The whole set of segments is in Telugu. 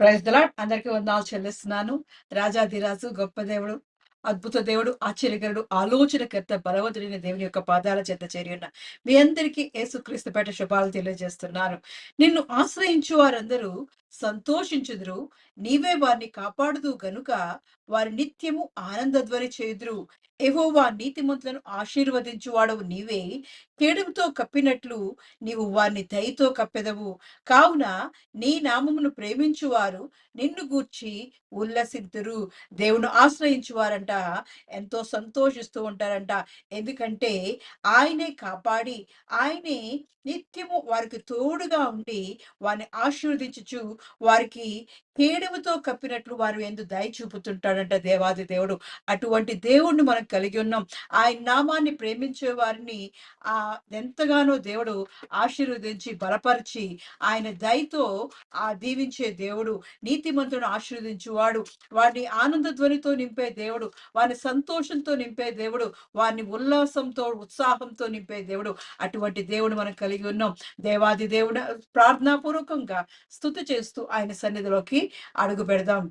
Praise the Lord. అందరికీ వందనాలు చెల్లిస్తున్నాను. రాజాధిరాజు, గొప్ప దేవుడు, అద్భుత దేవుడు, ఆశ్చర్యకరుడు, ఆలోచనకర్త, బలవంతుడైన దేవుని యొక్క పాదాల చెంత చేరి ఉన్న మీ అందరికీ యేసుక్రీస్తు పేట శుభాలు తెలియజేస్తున్నాను. నిన్ను ఆశ్రయించు వారందరూ సంతోషించుదురు. నీవే వారిని కాపాడుదు గనుక వారి నిత్యము ఆనందధ్వని చేయుదురు. యెహోవా నీతిమంతులను ఆశీర్వదించువాడవు నీవే. కేడుముతో కప్పినట్లు నీవు వారిని దయతో కప్పెదవు. కావున నీ నామమును ప్రేమించువారు నిన్ను గూర్చి ఉల్లసిద్దురు. దేవుని ఆశ్రయించువారంట ఎంతో సంతోషిస్తూ ఉంటారంట. ఎందుకంటే ఆయనే కాపాడి, ఆయనే నిత్యము వారికి తోడుగా ఉండి వారిని ఆశీర్వదించుచు వారికి కేడముతో కప్పినట్లు వారు ఎందు దయ చూపుతుంటాడంట దేవాది దేవుడు. అటువంటి దేవుణ్ణి మనం కలిగి ఉన్నాం. ఆయన నామాన్ని ప్రేమించే వారిని ఆ ఎంతగానో దేవుడు ఆశీర్వదించి బలపరిచి ఆయన దయతో దీవించే దేవుడు. నీతిమంతుడు ఆశీర్వదించువాడు. వారిని ఆనంద ధ్వనితో నింపే దేవుడు, వారిని సంతోషంతో నింపే దేవుడు, వారిని ఉల్లాసంతో ఉత్సాహంతో నింపే దేవుడు. అటువంటి దేవుడు మనం కలిగి ఉన్నాం. దేవాది దేవుడు ప్రార్థనాపూర్వకంగా స్తుతి చేస్తూ ఆయన సన్నిధిలోకి అడుగు పెడదాం.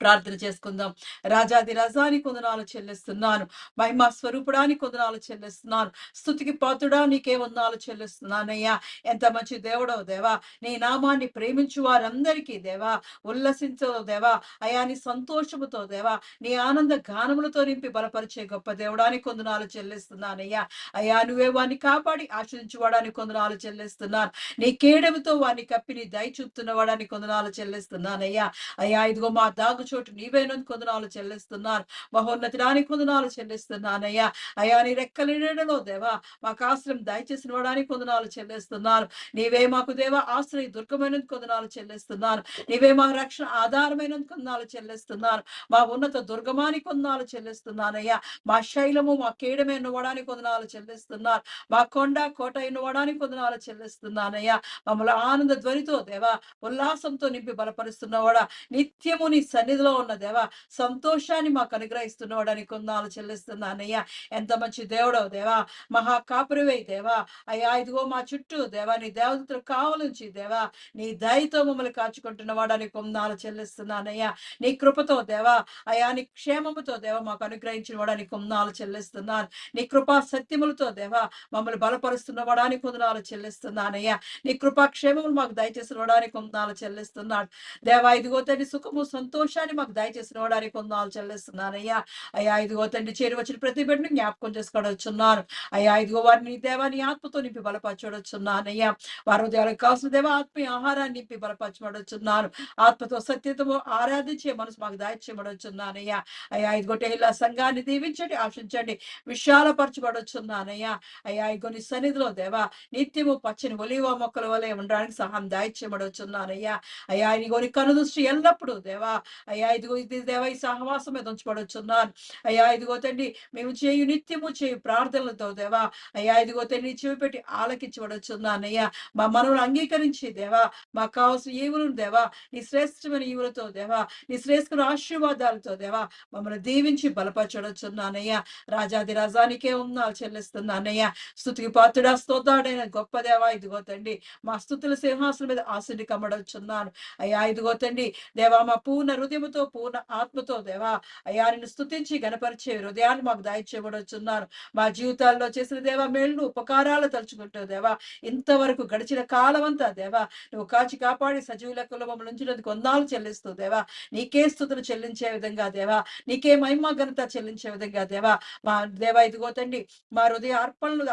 ప్రార్థన చేసుకుందాం. రాజాది రజానికి వందనాలు చెల్లిస్తున్నాను. మహిమా స్వరూపుడానికి వందనాలు చెల్లిస్తున్నాను. స్తుతికి పాత్రుడా నీకే వందనాలు చెల్లిస్తున్నానయ్యా. ఎంత మంచి దేవుడో దేవా. నీ నామాన్ని ప్రేమించు వారందరికీ దేవా ఉల్లసించో దేవా. అయా నీ సంతోషముతో దేవా నీ ఆనంద గానములతో నింపి బలపరిచే గొప్ప దేవుడానికి వందనాలు చెల్లిస్తున్నానయ్యా. అయ్యా నువ్వే వారిని కాపాడి ఆశ్రయించువాడానికి వందనాలు చెల్లిస్తున్నాను. నీ కేడముతో వారిని కప్పి నీ దయ చూపుతున్న వాడానికి వందనాలు చెల్లిస్తున్నానయ్యా. అయ్యా ఇదిగో మా దాగు చోటు నీవేనని కొందనాలు చెల్లిస్తున్నాను. మహోన్నతిడానికి కొందనాలు చెల్లిస్తున్నానయ్యా. అయ్యా నీ రెక్కల నీడలో దేవా మాకు ఆశ్రయం దయచేసిన వాడానికి కొందనాలు చెల్లిస్తున్నాను. నీవే మాకు దేవా ఆశ్రయ దుర్గమైనందుకు కొందనాలు చెల్లిస్తున్నాను. నీవే మా రక్షణ ఆధారమైనందుకు కొందనాలు చెల్లిస్తున్నాను. మా ఉన్నత దుర్గమానికి కొందనాలు చెల్లిస్తున్నానయ్యా. మా శైలము మా కేడమే ఎన్నువడానికి కొందనాలు చెల్లిస్తున్నాను. మా కొండ కోట ఎన్నువడానికి కొందనాలు చెల్లిస్తున్నానయ్యా. మమ్మల్ని ఆనంద ధ్వనితో దేవా ఉల్లాసంతో నింపి బలపరుస్తున్నవాడా నిత్యము నీ సన్నిధిలో ఉన్న దేవా సంతోషాన్ని మాకు అనుగ్రహిస్తున్నవాడని కొందాలు చెల్లిస్తున్నానయ్యా. ఎంత మంచి దేవుడో దేవా. మహా కాపురివే దేవా. అయ్యా ఇదిగో మా చుట్టూ దేవా నీ దేవతలు కావలించి దేవా నీ దయతో మమ్మల్ని కాచుకుంటున్న వాడని కొందాలు చెల్లిస్తున్నానయ్యా. నీ కృపతో దేవా అయా నీ క్షేమముతో దేవా మాకు అనుగ్రహించిన వాడని కొందాలు చెల్లిస్తున్నాను. నీ కృపా సత్యములతో దేవా మమ్మల్ని బలపరుస్తున్న వాడానికి కొందనాలు చెల్లిస్తున్నానయ్యా. నీ కృపా క్షేమములు మాకు దయచేసిన వాడానికి కొందనాలు చెల్లిస్తున్నాడు దేవా. ఇదిగో తండ్రి సుఖము సంతోషాన్ని మాకు దయచేసిన వాడానికి కొందనాలు చెల్లిస్తున్నానయ్యా. అయ్యా ఇదిగో తండ్రి చేరి వచ్చిన ప్రతి బిడ్డను జ్ఞాపకం చేసుకోవచ్చున్నాను. అయ్యా ఇదిగో వారిని దేవా నీ ఆత్మతో నింపి బలపరచవచ్చున్నానయ్యా. వారి హృదయాలకు కావాల్సిన దేవా ఆత్మీయ ఆహారాన్ని నింపి బలపరచబడొచ్చున్నాను. ఆత్మతో సత్యతము ఆరాధించే మనసు మాకు దాయిచ్చబడొచ్చున్నానయ్యా. అయ్యా ఇదిగో ఇలా సంఘాన్ని దీవించండి, ఆశించండి, విశాలపరచబడొచ్చున్నానయ్యా. అయ్యా ఇదిగో నీ సన్నిధిలో దేవా నిత్యము పచ్చని ఒలివ మొక్కల వలె ఉండడానికి సహాయం దాయిచ్చబడొచ్చున్నానయ్యా. అయ్యా ఇదిగో నీ కనుదృష్టి ఎల్లప్పుడు దేవా అయ్యా ఇదిగో ఇది దేవా ఈ సహవాసం మీద ఉంచబడొచ్చున్నాను. అయ్యా ఇదిగో తండ్రి మేము చేయు నిత్యము చేయు ప్రార్థనలతో దేవా అయ్యా ఇదిగో తండ్రి చెవి పెట్టి ఆలకించబడొచ్చున్నానయ్యా. మా మనవులు అంగీకరించి దేవా మాకు కావాల్సిన ఈవులను దేవా నీ శ్రేష్టమైన ఈవులతో దేవా నీ శ్రేష్టమైన ఆశీర్వాదాలతో దేవా మమ్మల్ని దీవించి బలపరచడొచ్చున్నానయ్యా. రాజాది రాజానికే ఉన్నాలు చెల్లిస్తున్నానయ్యా. స్తుతికి పాత్రుడా స్తోత్రుడైన గొప్ప దేవా ఇదిగో తండ్రి మా స్తుతుల సింహాసనం మీద ఆశని కమ్మడొచ్చున్నాను. అయ్యా ఇదిగో తండ్రి దేవా మా పూర్ణ హృదయముతో పూర్ణ ఆత్మతో దేవా అయ్యా నిన్ను స్తుతించి గణపరిచే హృదయాన్ని మాకు దయచేయబడొచ్చున్నాను. మా జీవితాల్లో చేసిన దేవా మేళ్ళు ఉపకారాలు తలుచుకుంటూ దేవా ఇంతవరకు గడిచిన కాలం అంతా దేవా నువ్వు కాచి కాపాడి సజీవ లెక్కలో మమ్మల్ని ఉంచినందుకు వందనాలు చెల్లిస్తూ దేవా నీకే స్తుతులు చెల్లించే విధంగా దేవా నీకే మహిమ ఘనత చెల్లించే విధంగా దేవా మా దేవా ఇదిగో తండ్రి మా హృదయ అర్పణలు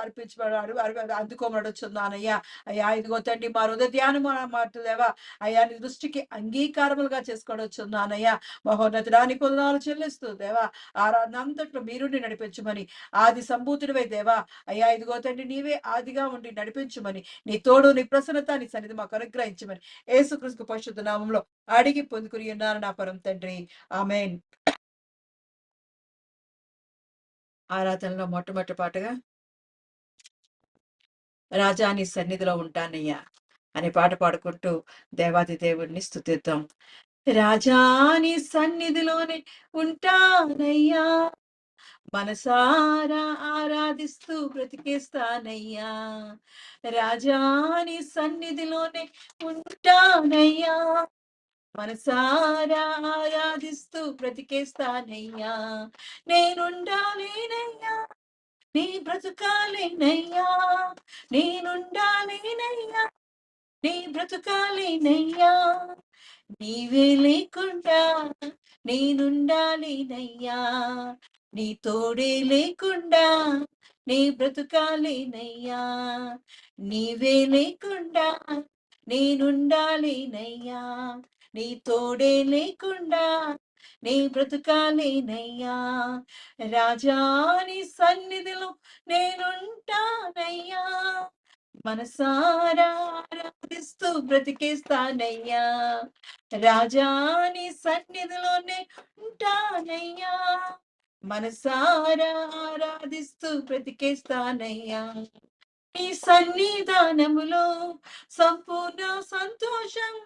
అందుకోమడొచ్చున్నానయ్యా. అయ్యా ఇదిగో తండ్రి మా హృదయ ధ్యానం మాట దేవా అయ్యా నీ దృష్టికి అంగీకారములుగా చేసుకోవచ్చున్నానయ్యా. మహోన్నతుడానికి వందనాలు చెల్లిస్తూ దేవా ఆరాధన అంతట్లో మీరుండి నడిపించమని ఆది సంభూతుడివై దేవా అయ్యా ఇదిగో తండ్రి నీవే ఆదిగా ఉండి నడిపించమని నీ తోడు నీ ప్రసన్నత నీ సన్నిధి మాకు అనుగ్రహించమని యేసుక్రీస్తు పరిశుద్ధ నామంలో అడిగి పొందుకుని ఉన్నాను నా పరం తండ్రి. ఆమేన్. ఆరాధనలో మొట్టమొదటి పాటగా రాజా నీ సన్నిధిలో ఉంటానయ్యా అనే పాట పాడుకుంటూ దేవాది దేవుడిని స్తుతిద్దాం. రాజా నీ సన్నిధిలోనే ఉంటానయ్యా, మనసారా ఆరాధిస్తూ బ్రతికేస్తానయ్యా. రాజా నీ సన్నిధిలోనే ఉంటానయ్యా, మనసారా ఆరాధిస్తూ బ్రతికేస్తానయ్యా. నేనుండాలేనయ్యా, నీ బ్రతుకాలేనయ్యా. నేనుండాలేనయ్యా, నీ బ్రతుకాలేనయ్యా. నీవే లేకుండా నేనుండాలేనయ్యా. నీ తోడే లేకుండా నీ బ్రతుకాలేనయ్యా. నీవే లేకుండా నేనుండాలేనయ్యా. నీ తోడే లేకుండా నీ బ్రతుకాలేనయ్యా. రాజా నీ సన్నిధిలో నేనుంటానయ్యా. మనసారా ఆరాధిస్తూ బ్రతికేస్తానయ్యా. రాజాని సన్నిధిలోనే ఉంటానయ్యా. మనసారా ఆరాధిస్తూ బ్రతికేస్తానయ్యా. నీ సన్నిధానములో సంపూర్ణ సంతోషం.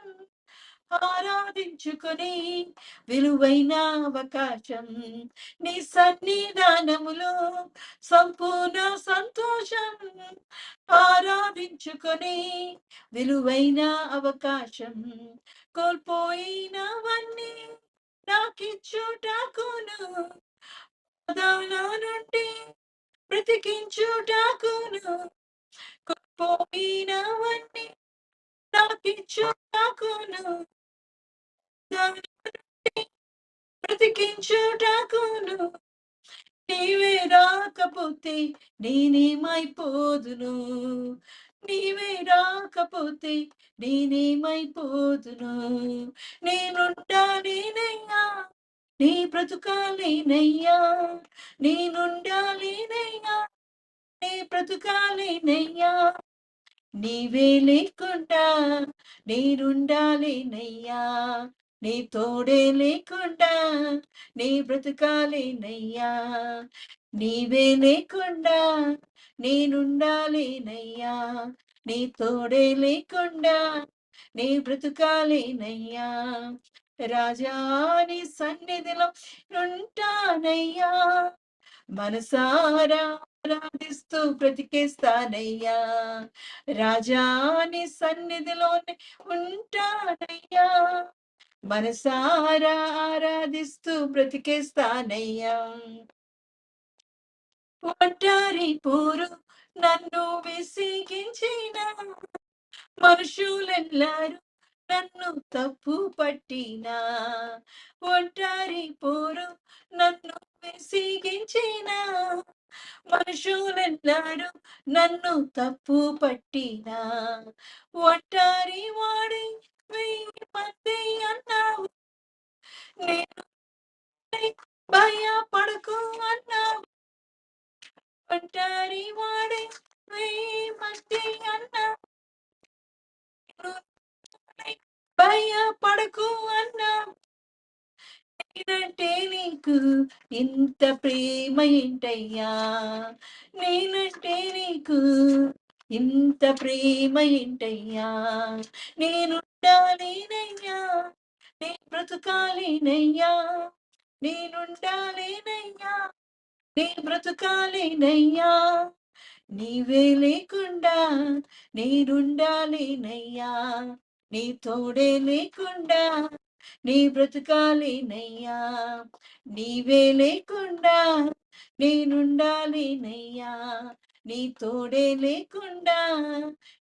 ఆరాధించుకొని విలువైన అవకాశం. నీ సన్నిధానములో సంపూర్ణ సంతోషం. ఆరాధించుకొని విలువైన అవకాశం. కోల్పోయినవన్నీ నాకిచ్చుటకును, దాన నుండి బ్రతికించుటకును. కోల్పోయినవన్నీ నాకిచ్చుటకును, దాన నుండి బ్రతికించుటకును. నీవే రాకపోతే నేనేమైపోదును. నీవే రాకపోతే నేనేమైపోదును. నేనుండాలేనయ్యా, నీ బ్రతుకాలేనయ్యా. నేనుండాలేనయ్యా, నీ బ్రతుకాలేనయ్యా. నీవే లేకుండా నేనుండాలేనయ్యా. నీ తోడే లేకుండా నీ బ్రతుకాలేనయ్యా. నీవే లేకుండా నేనుండాలేనయ్యా. నీ తోడే లేకుండా నీ బ్రతుకాలేనయ్యా. రాజా నీ సన్నిధిలో ఉంటానయ్యా. మనసారా ఆరాధిస్తూ బ్రతికేస్తానయ్యా. రాజాని సన్నిధిలోనే ఉంటానయ్యా. మనసారా ఆరాధిస్తూ బ్రతికేస్తానయ్యా. ఒంటరి పోరు నన్ను విసిగించిన మనుషులెల్లారు నన్ను తప్పు పట్టినా. ఒంటరి పోరు నన్ను విసిగించిన మనుషులెల్లారు నన్ను తప్పు పట్టినా. ఒంటరి వాడి 1000 మంది అన్నావు, నేను భయపడకు అన్నావు. ఒంటరి వాడి 1000 మంది అన్నావు, భయపడకు అన్నావు. నేనంటే నీకు ఇంత ప్రేమ ఏంటయ్యా. నేనంటే నీకు ఇంత ప్రేమ ఏంటయ్యా. నేనుండాలేనయ్యా, నీ బ్రతుకాలేనయ్యా. నేనుండాలేనయ్యా, నీ బ్రతుకాలేనయ్యా. నీవే లేకుండా నేనుండాలేనయ్యా. నీ తోడే లేకుండా నీ బ్రతుకాలేనయ్యా. నీవే లేకుండా నేనుండాలేనయ్యా. నీ తోడే లేకుండా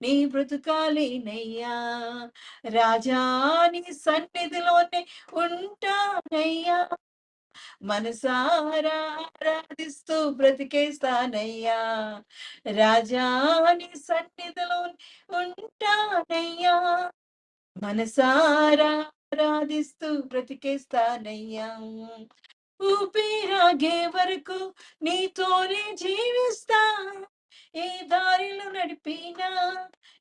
నీ బ్రతుకాలేనయ్యా. రాజా నీ సన్నిధిలోనే ఉంటానయ్యా. మనసారా ఆరాధిస్తూ బ్రతికేస్తానయ్యా. రాజా నీ సన్నిధిలో ఉంటానయ్యా. మనసారా ఆరాధిస్తూ బ్రతికేస్తానయ్యా. ఊపిరాగే వరకు నీతోనే జీవిస్తా. ఏ దారిలో నడిపినా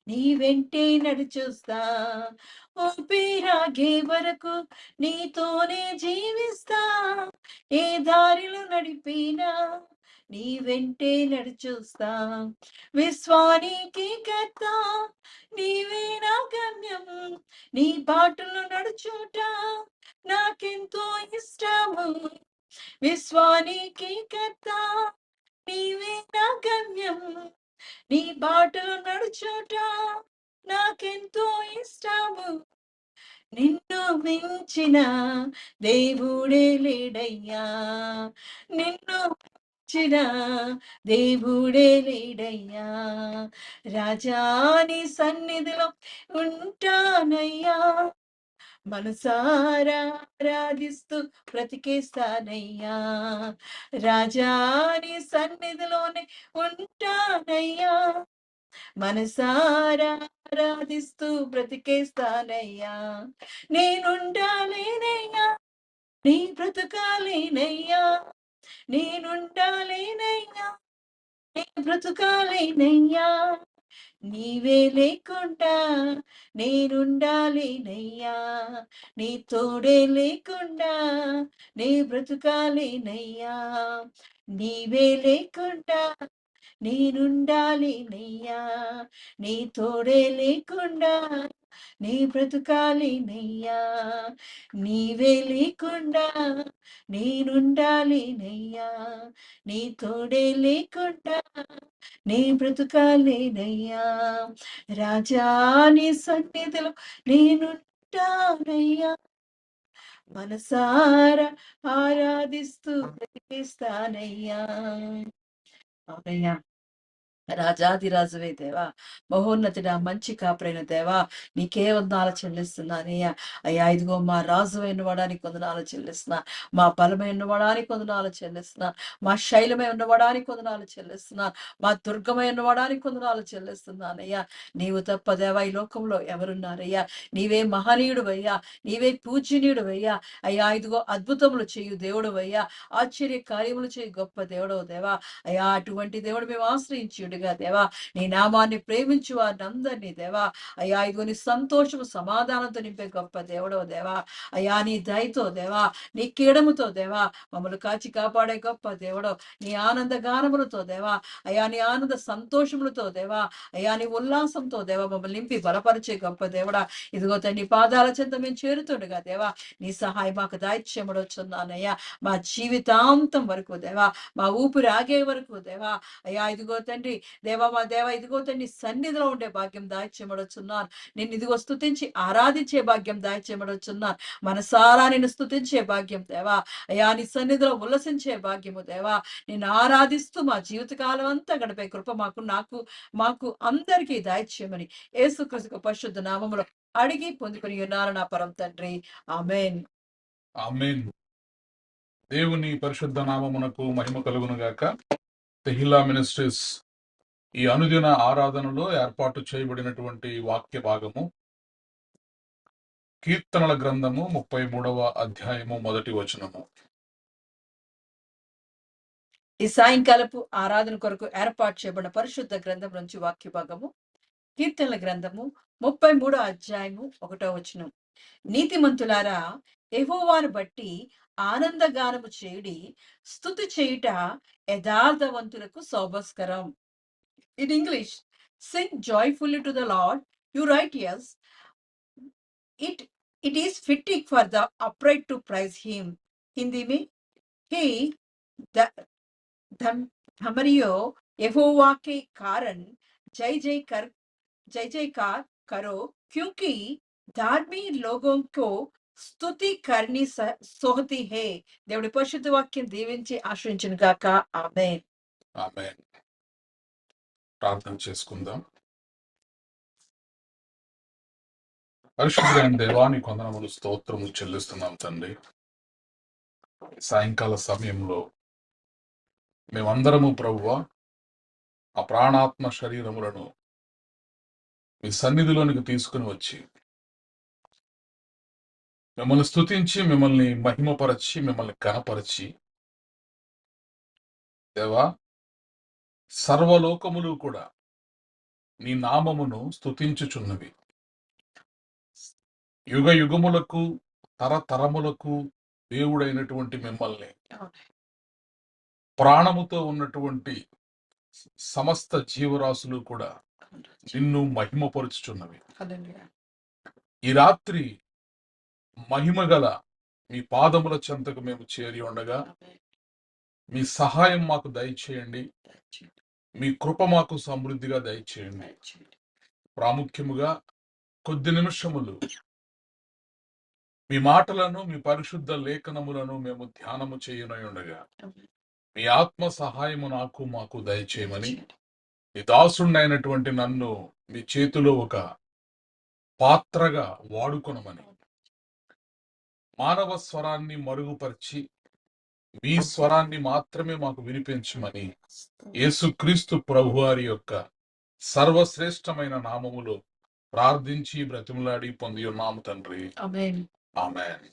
నీ వెంటే నడిచొస్తా. ఊపిరాగే వరకు నీతోనే జీవిస్తా. ఏ దారిలో నడిపినా నీ వెంటే నడిచొస్తా. విశ్వానికి కర్త నీవే నా గమ్యం. నీ బాటలో నడుచుట నాకెంతో ఇష్టము. విశ్వానికి కర్త నీవే నా గమ్యం. నీ బాటలో నడుచుట నాకెంతో ఇష్టము. నిన్ను మించిన దేవుడే లేడయ్యా, నిన్ను మించిన దేవుడే లేడయ్యా, రాజాని సన్నిధిలో ఉంటానయ్యా, మనసారా ఆరాధిస్తూ బ్రతికేస్తానయ్యా, రాజాని సన్నిధిలోనే ఉంటానయ్యా, మనసారా ఆరాధిస్తూ బ్రతికేస్తానయ్యా, నేనుండాలేనయ్యా, నీ బ్రతుకాలేనయ్యా, నేనుండాలేనయ్యా, నీ బ్రతుకాలేనయ్యా, నీవే లేకుండా నేనుండాలేనయ్యా, నీ తోడే లేకుండా నీ బ్రతుకాలేనయ్యా, నీవే లేకుండా నేనుండాలేనయ్యా, నీ తోడే లేకుండా నీ బ్రతుకాలేనయ్యా, నీవే లేకుండా నేనుండాలేనయ్యా, నీ తోడే లేకుండా నీ బ్రతుకాలేనయ్యా, రాజా నీ సన్నిధిలో నేనుంటానయ్యా, మనసారా ఆరాధిస్తూ బ్రతికిస్తానయ్యా. అవునయ్యా, రాజాదిరాజువే దేవా, మహోన్నతుడా, మంచి కాపురైన దేవా, నీకే వందనాలు చెల్లిస్తున్నానయ్యా. అయ్యా ఇదిగో మా రాజువైన వాడానికి వందనాలు చెల్లిస్తున్నా, మా బలమైన వాడానికి వందనాలు చెల్లిస్తున్నా, మా శైలమై ఉన్నవాడానికి వందనాలు చెల్లిస్తున్నా, మా దుర్గమై ఉన్నవాడానికి వందనాలు చెల్లిస్తున్నానయ్యా. నీవు తప్ప దేవా ఈ లోకంలో ఎవరున్నారయ్యా, నీవే మహనీయుడువయ్యా, నీవే పూజనీయుడువయ్యా. అయ్యా ఇదిగో అద్భుతములు చేయు దేవుడువయ్యా, ఆశ్చర్య కార్యములు చేయు గొప్ప దేవుడవు దేవా. అయ్యా అటువంటి దేవుడు మేము ఆశ్రయించుడుగా దేవా, నీ నామాన్ని ప్రేమించు వారిని అందరినీ దేవా, అయ్యా ఇదిగో నీ సంతోషము సమాధానంతో నింపే గొప్ప దేవుడో దేవా, అయ్యా నీ దయతో దేవా, నీ కీడముతో దేవా మమ్మల్ని కాచి కాపాడే గొప్ప దేవుడో, నీ ఆనంద గానములతో దేవా, అయ్యా నీ ఆనంద సంతోషములతో దేవా, అయ్యా నీ ఉల్లాసంతో దేవా మమ్మల్ని నింపి బలపరిచే గొప్ప దేవుడా. ఇదిగో తండ్రి పాదాల చెంత మేము చేరుతుండగా దేవా, నీ సహాయం మాకు దాయిత్యముడొచ్చున్నానయ్యా, మా జీవితాంతం వరకు దేవా, మా ఊపిరి ఆగే వరకు దేవా, అయ్యా ఇదిగో తండ్రి దేవా, మా దేవా ఇదిగో తండ్రి సన్నిధిలో ఉండే భాగ్యం దాయిచ్చేమడొచ్చున్నాను, నిన్ను ఇదిగో స్తుతించి ఆరాధించే భాగ్యం దాయిచ్చేమడొచ్చున్నాను, మనసారా నిన్ను స్తుతించే భాగ్యం దేవా, అయ్యా నీ సన్నిధిలో ఉల్లసించే భాగ్యము దేవా, నిన్ను ఆరాధిస్తూ మా జీవితకాలం అంతా గడిపే కృప మాకు అందరికీ దాయిచ్చేయమని యేసుక్రీస్తు పరిశుద్ధ నామములో అడిగి పొందుకుని ఉన్నారు నా పరం తండ్రి, ఆమేన్. ఆమేన్. దేవుని పరిశుద్ధ నామమునకు మహిమ కలుగును గాక. తెహిలా మినిస్ట్రీస్ ఈ అనుదిన ఆరాధనలో ఏర్పాటు చేయబడినటువంటి వాక్య భాగము కీర్తనల గ్రంథము 33వ అధ్యాయము 1వ వచనము. ఈ సాయంకాలపు ఆరాధన కొరకు ఏర్పాటు చేయబడిన పరిశుద్ధ గ్రంథం నుంచి వాక్య భాగము కీర్తనల గ్రంథము 33వ అధ్యాయము 1వ వచనం. నీతిమంతులారా యెహోవాను బట్టి ఆనందగానము చేయుడి, స్తుతి చేయుట యథార్థవంతులకు శోభస్కరం. In English, sing joyfully to the Lord, you righteous. It is fitting for the upright to praise him. Hindi में हे धमरियो यहोवा के कारण जय जयकार करो, क्योंकि धार्मी लोगों को స్తుతి కర్ణి సోహతి హే. దేవుడి పరిశుద్ధ వాక్యం దీవించి ఆశ్రయించును గాక. ఆమేన్. ఆమేన్. ప్రార్థన చేసుకుందాం. పరిశుద్ధులైన దేవానికి వందనములు, స్తోత్రములు చెల్లిస్తున్నాం తండ్రి. సాయంకాల సమయంలో మేమందరము ప్రభువా ఆ ప్రాణాత్మ శరీరములను మీ సన్నిధిలోనికి తీసుకుని వచ్చి మిమ్మల్ని స్తుతించి, మిమ్మల్ని మహిమపరచి, మిమ్మల్ని ఘనపరచి, దేవా సర్వలోకములు కూడా నీ నామమును స్తుతించుచున్నవి. యుగ యుగములకు తరతరములకు దేవుడైనటువంటి మిమ్మల్ని, ప్రాణముతో ఉన్నటువంటి సమస్త జీవరాశులు కూడా నిన్ను మహిమపరుచుచున్నవి. ఈ రాత్రి మహిమగల మీ పాదముల చెంతకు మేము చేరి ఉండగా మీ సహాయం మాకు దయచేయండి, మీ కృప మాకు సమృద్ధిగా దయచేయండి. ప్రాముఖ్యముగా కొద్ది నిమిషములు మీ మాటలను, మీ పరిశుద్ధ లేఖనములను మేము ధ్యానము చేయనయుండగా మీ ఆత్మ సహాయము నాకు మాకు దయచేయమని ఈ దాసుండైనటువంటి నన్ను మీ చేతిలో ఒక పాత్రగా వాడుకొనమని మానవ స్వరాన్ని మరుగుపరిచి మీ స్వరాన్ని మాత్రమే మాకు వినిపించమని యేసుక్రీస్తు ప్రభువారి యొక్క సర్వశ్రేష్టమైన నామములో ప్రార్థించి బ్రతిమలాడి పొంది ఉన్నాము తండ్రి. ఆమేన్. ఆమేన్.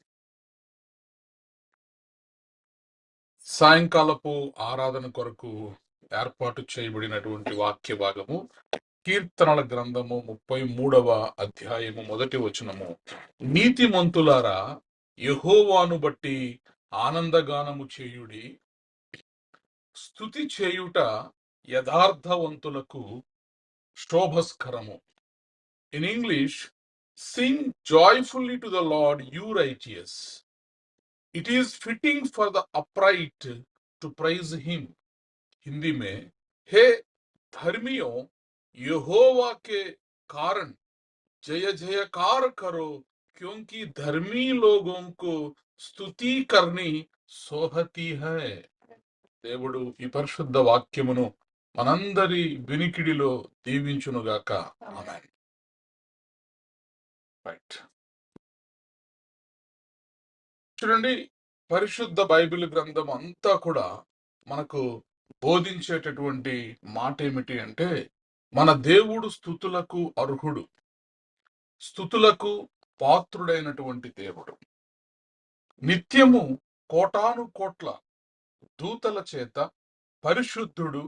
సాయంకాలపు ఆరాధన కొరకు ఏర్పాటు చేయబడినటువంటి వాక్య భాగము కీర్తనల గ్రంథము 33వ అధ్యాయము 1వ వచనము. నీతిమంతులారా యెహోవాను బట్టి ఆనందగానము చేయుడి, స్తుతి చేయుట యథార్థవంతులకు శోభస్కరము. In English, sing joyfully to the lord you righteous. It is fitting for the upright to praise him. Hindi में, हे धर्मियों, यहोवा के कारण जय जयकार करो, क्योंकि धर्मी लोगों को స్తుతి करनी सोहती है. దేవుడు ఈ పరిశుద్ధ వాక్యమును మనందరి వినికిడిలో దీవించునుగాక. ఆమేన్. రైట్. చూడండి, పరిశుద్ధ బైబిల్ గ్రంథం అంతా కూడా మనకు బోధించేటటువంటి మాట ఏమిటి అంటే, మన దేవుడు స్తుతులకు అర్హుడు, స్తుతులకు పాత్రుడైనటువంటి దేవుడు. నిత్యము కోటాను కోట్ల దూతల చేత పరిశుద్ధుడు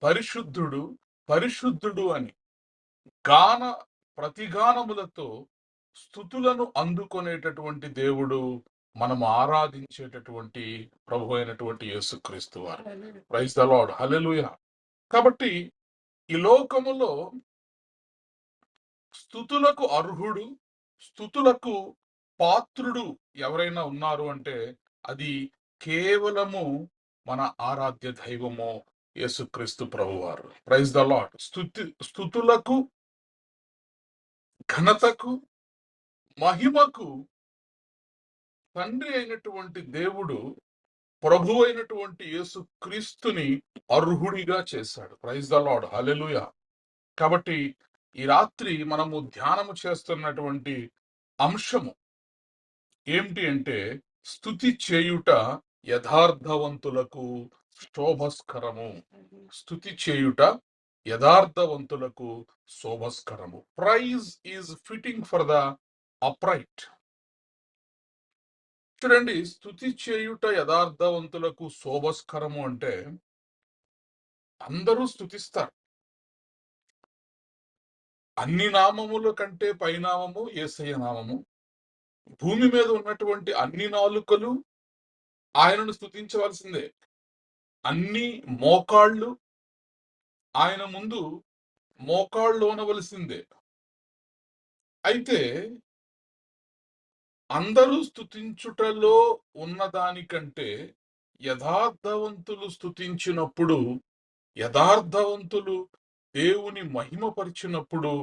పరిశుద్ధుడు పరిశుద్ధుడు అని గాన ప్రతిగానములతో స్తుతులను అందుకొనేటటువంటి దేవుడు మనము ఆరాధించేటటువంటి ప్రభు అయినటువంటి యేసుక్రీస్తు వారు. Praise the lord. హల్లెలూయా. కాబట్టి ఈ లోకములో స్తుతులకు అర్హుడు, స్తుతులకు పాత్రుడు ఎవరైనా ఉన్నారు అంటే అది కేవలము మన ఆరాధ్య దైవము యేసుక్రీస్తు ప్రభువారు. Praise the lord. స్తుతులకు, ఘనతకు, మహిమకు తండ్రి అయినటువంటి దేవుడు ప్రభు అయినటువంటి యేసుక్రీస్తుని అర్హుడిగా చేశాడు. Praise the lord. హల్లెలూయా. కాబట్టి ఈ రాత్రి మనము ధ్యానము చేస్తున్నటువంటి అంశము ఏమిటి అంటే, స్తుతి చేయుట యథార్థవంతులకు శోభస్కరము. స్తుతి చేయుట యథార్థవంతులకు శోభస్కరము. Praise is fitting for the upright. చూడండి, స్తుతి చేయుట యథార్థవంతులకు శోభస్కరము అంటే అందరూ స్తుతిస్తారు. అన్ని నామముల కంటే పైనామము యేసయ్య నామము. భూమి మీద ఉన్నటువంటి అన్ని నాలుకలు ఆయనను స్తుతించవలసిందే. అన్ని మోకాళ్ళు ఆయన ముందు మోకాళ్ళోనవలసిందే. అయితే అందరూ స్తుతించుటలో ఉన్నదానికంటే యథార్థవంతులు స్తుతించినప్పుడు, యథార్థవంతులు దేవుని మహిమపరిచినప్పుడు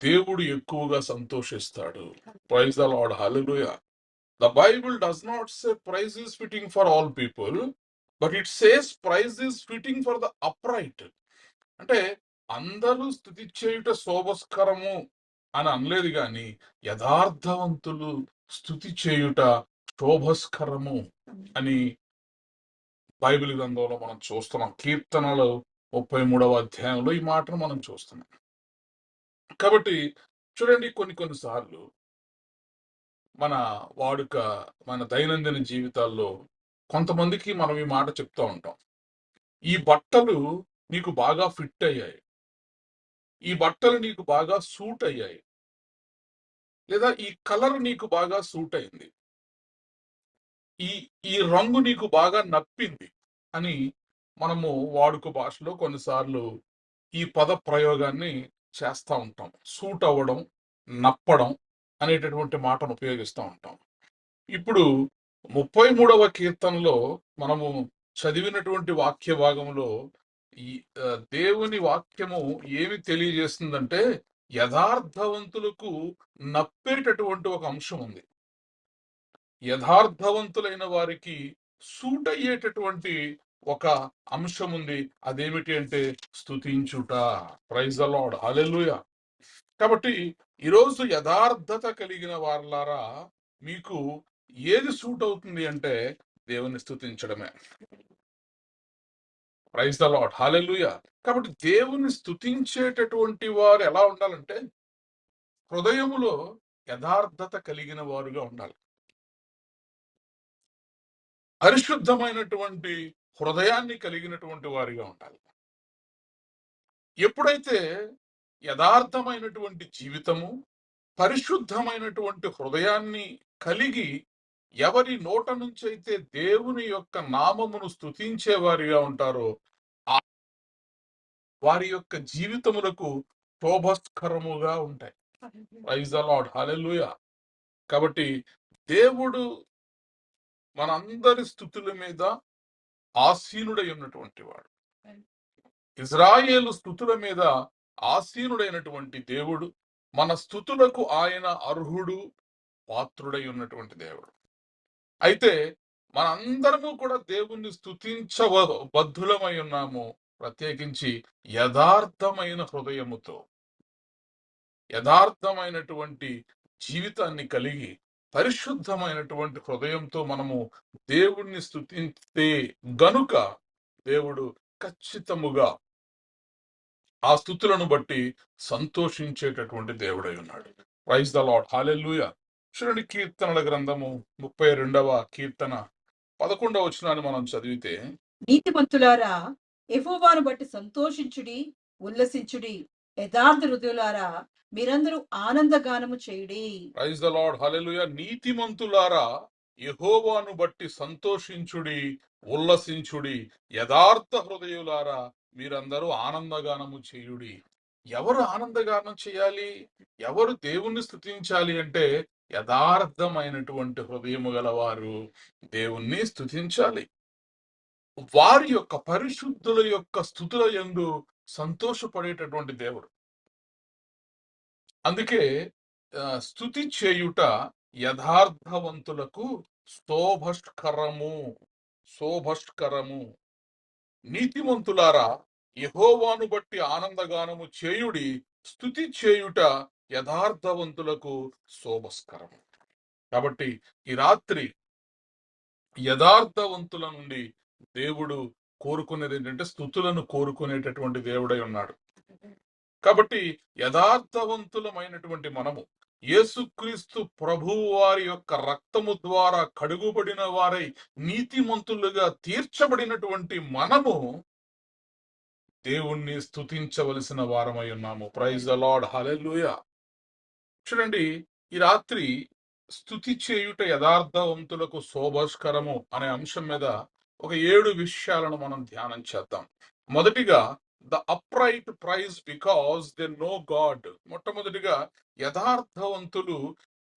దేవుడు ఎక్కువగా సంతోషిస్తాడు. Praise the lord. Hallelujah. The Bible does not say praise is fitting for all people, but it says praise is fitting for the upright. అంటే అందరూ స్తుతి చేయుట శోభస్కరము అని అనలేదు గాని యథార్థవంతులు స్తుతి చేయుట శోభస్కరము అని బైబిల్ గ్రంథంలో మనం చూస్తున్నాం. కీర్తనలు 33వ అధ్యాయంలో ఈ మాటను మనం చూస్తున్నాం. కాబట్టి చూడండి, కొన్నిసార్లు మన వాడుక, మన దైనందిన జీవితాల్లో కొంతమందికి మనం ఈ మాట చెప్తా ఉంటాం. ఈ బట్టలు నీకు బాగా ఫిట్ అయ్యాయి, ఈ బట్టలు నీకు బాగా సూట్ అయ్యాయి, లేదా ఈ కలర్ నీకు బాగా సూట్ అయింది, ఈ ఈ రంగు నీకు బాగా నప్పింది అని మనము వాడుక భాషలో కొన్నిసార్లు ఈ పద ప్రయోగాన్ని చేస్తూ ఉంటాం. సూట్ అవ్వడం, నప్పడం అనేటటువంటి మాటను ఉపయోగిస్తూ ఉంటాం. ఇప్పుడు 33వ కీర్తనలో మనము చదివినటువంటి వాక్య భాగంలో ఈ దేవుని వాక్యము ఏమి తెలియజేస్తుందంటే, యథార్థవంతులకు నప్పేటటువంటి ఒక అంశం ఉంది. యథార్థవంతులైన వారికి సూట్ అయ్యేటటువంటి ఒక అంశం ఉంది. అదేమిటి అంటే స్తుతించుట. Praise the lord, hallelujah. కాబట్టి ఈరోజు యథార్థత కలిగిన వారలారా, మీకు ఏది సూట్ అవుతుంది అంటే దేవుని స్తుతించడమే. Praise the lord, hallelujah. కాబట్టి దేవుని స్తుతించేటటువంటి వారు ఎలా ఉండాలంటే హృదయములో యథార్థత కలిగిన వారుగా ఉండాలి. పరిశుద్ధమైనటువంటి హృదయాన్ని కలిగినటువంటి వారిగా ఉండాలి. ఎప్పుడైతే యథార్థమైనటువంటి జీవితము, పరిశుద్ధమైనటువంటి హృదయాన్ని కలిగి ఎవరి నోట నుంచి అయితే దేవుని యొక్క నామమును స్తుతించే వారిగా ఉంటారో ఆ వారి యొక్క జీవితములకు శోభస్కరముగా ఉంటాయి. Praise the lord, hallelujah. కాబట్టి దేవుడు మనందరి స్తుతుల మీద ఆసీనుడై ఉన్నటువంటి వాడు. ఇజ్రాయేలు స్తుతుల మీద ఆసీనుడైనటువంటి దేవుడు, మన స్తుతులకు ఆయన అర్హుడు, పాత్రుడై ఉన్నటువంటి దేవుడు. అయితే మనందరము కూడా దేవుణ్ణి బద్ధులమై ఉన్నాము, ప్రత్యేకించి యథార్థమైన హృదయముతో, యథార్థమైనటువంటి జీవితాన్ని కలిగి పరిశుద్ధమైనటువంటి హృదయంతో మనము దేవుణ్ణి స్తుతిస్తే గనుక దేవుడు ఖచ్చితముగా ఆ స్తుతులను బట్టి సంతోషించేటటువంటి దేవుడై ఉన్నాడు. ప్రైజ్ ద లార్డ్, హల్లెలూయా. చూడండి, కీర్తనల గ్రంథము 32వ కీర్తన 11వ వచనాన్ని మనం చదివితే, నీతిమంతులారా యెహోవాను బట్టి సంతోషించుడి, ఉల్లసించుడి. యథార్థ హృదయులారా మీరందరూ ఆనందగానము చేయుడి. ప్రైజ్ ద లార్డ్, హల్లెలూయా. నీతిమంతులారా యెహోవాను బట్టి సంతోషించుడి, ఉల్లసించుడి. యథార్థ హృదయులారా మీరందరూ ఆనందగానము చేయుడి. ఎవరు ఆనందగానం చేయాలి? ఎవరు దేవుణ్ణి స్తుతించాలి అంటే యథార్థమైనటువంటి హృదయము గలవారు దేవుణ్ణి స్తుతించాలి. వారి యొక్క పరిశుద్ధుల యొక్క స్తుతుల యందు సంతోషపడేటటువంటి దేవుడు. అందుకే స్తుతి చేయుట యథార్థవంతులకు శోభస్కరము. శోభస్కరము. నీతిమంతులారా యెహోవాను బట్టి ఆనందగానము చేయుడి. స్తుతి చేయుట యథార్థవంతులకు శోభస్కరము. కాబట్టి ఈ రాత్రి యథార్థవంతుల నుండి దేవుడు కోరుకునేది ఏంటంటే స్తుతులను కోరుకునేటటువంటి దేవుడై ఉన్నాడు. కాబట్టి యథార్థవంతులమైనటువంటి మనము యేసుక్రీస్తు ప్రభువు వారి యొక్క రక్తము ద్వారా కడుగుబడిన వారై నీతిమంతులుగా తీర్చబడినటువంటి మనము దేవుణ్ణి స్తుతించవలసిన వారమై ఉన్నాము. ప్రైజ్ ద లార్డ్, హల్లెలూయా. చూడండి, ఈ రాత్రి స్తుతి చేయుట యథార్థవంతులకు శోభస్కరము అనే అంశం మీద ఒక 7 విషయాలను మనం ధ్యానం చేద్దాం. మొదటిగా, the upright praise because they know God. మొట్టమొదటిగా యథార్థవంతులు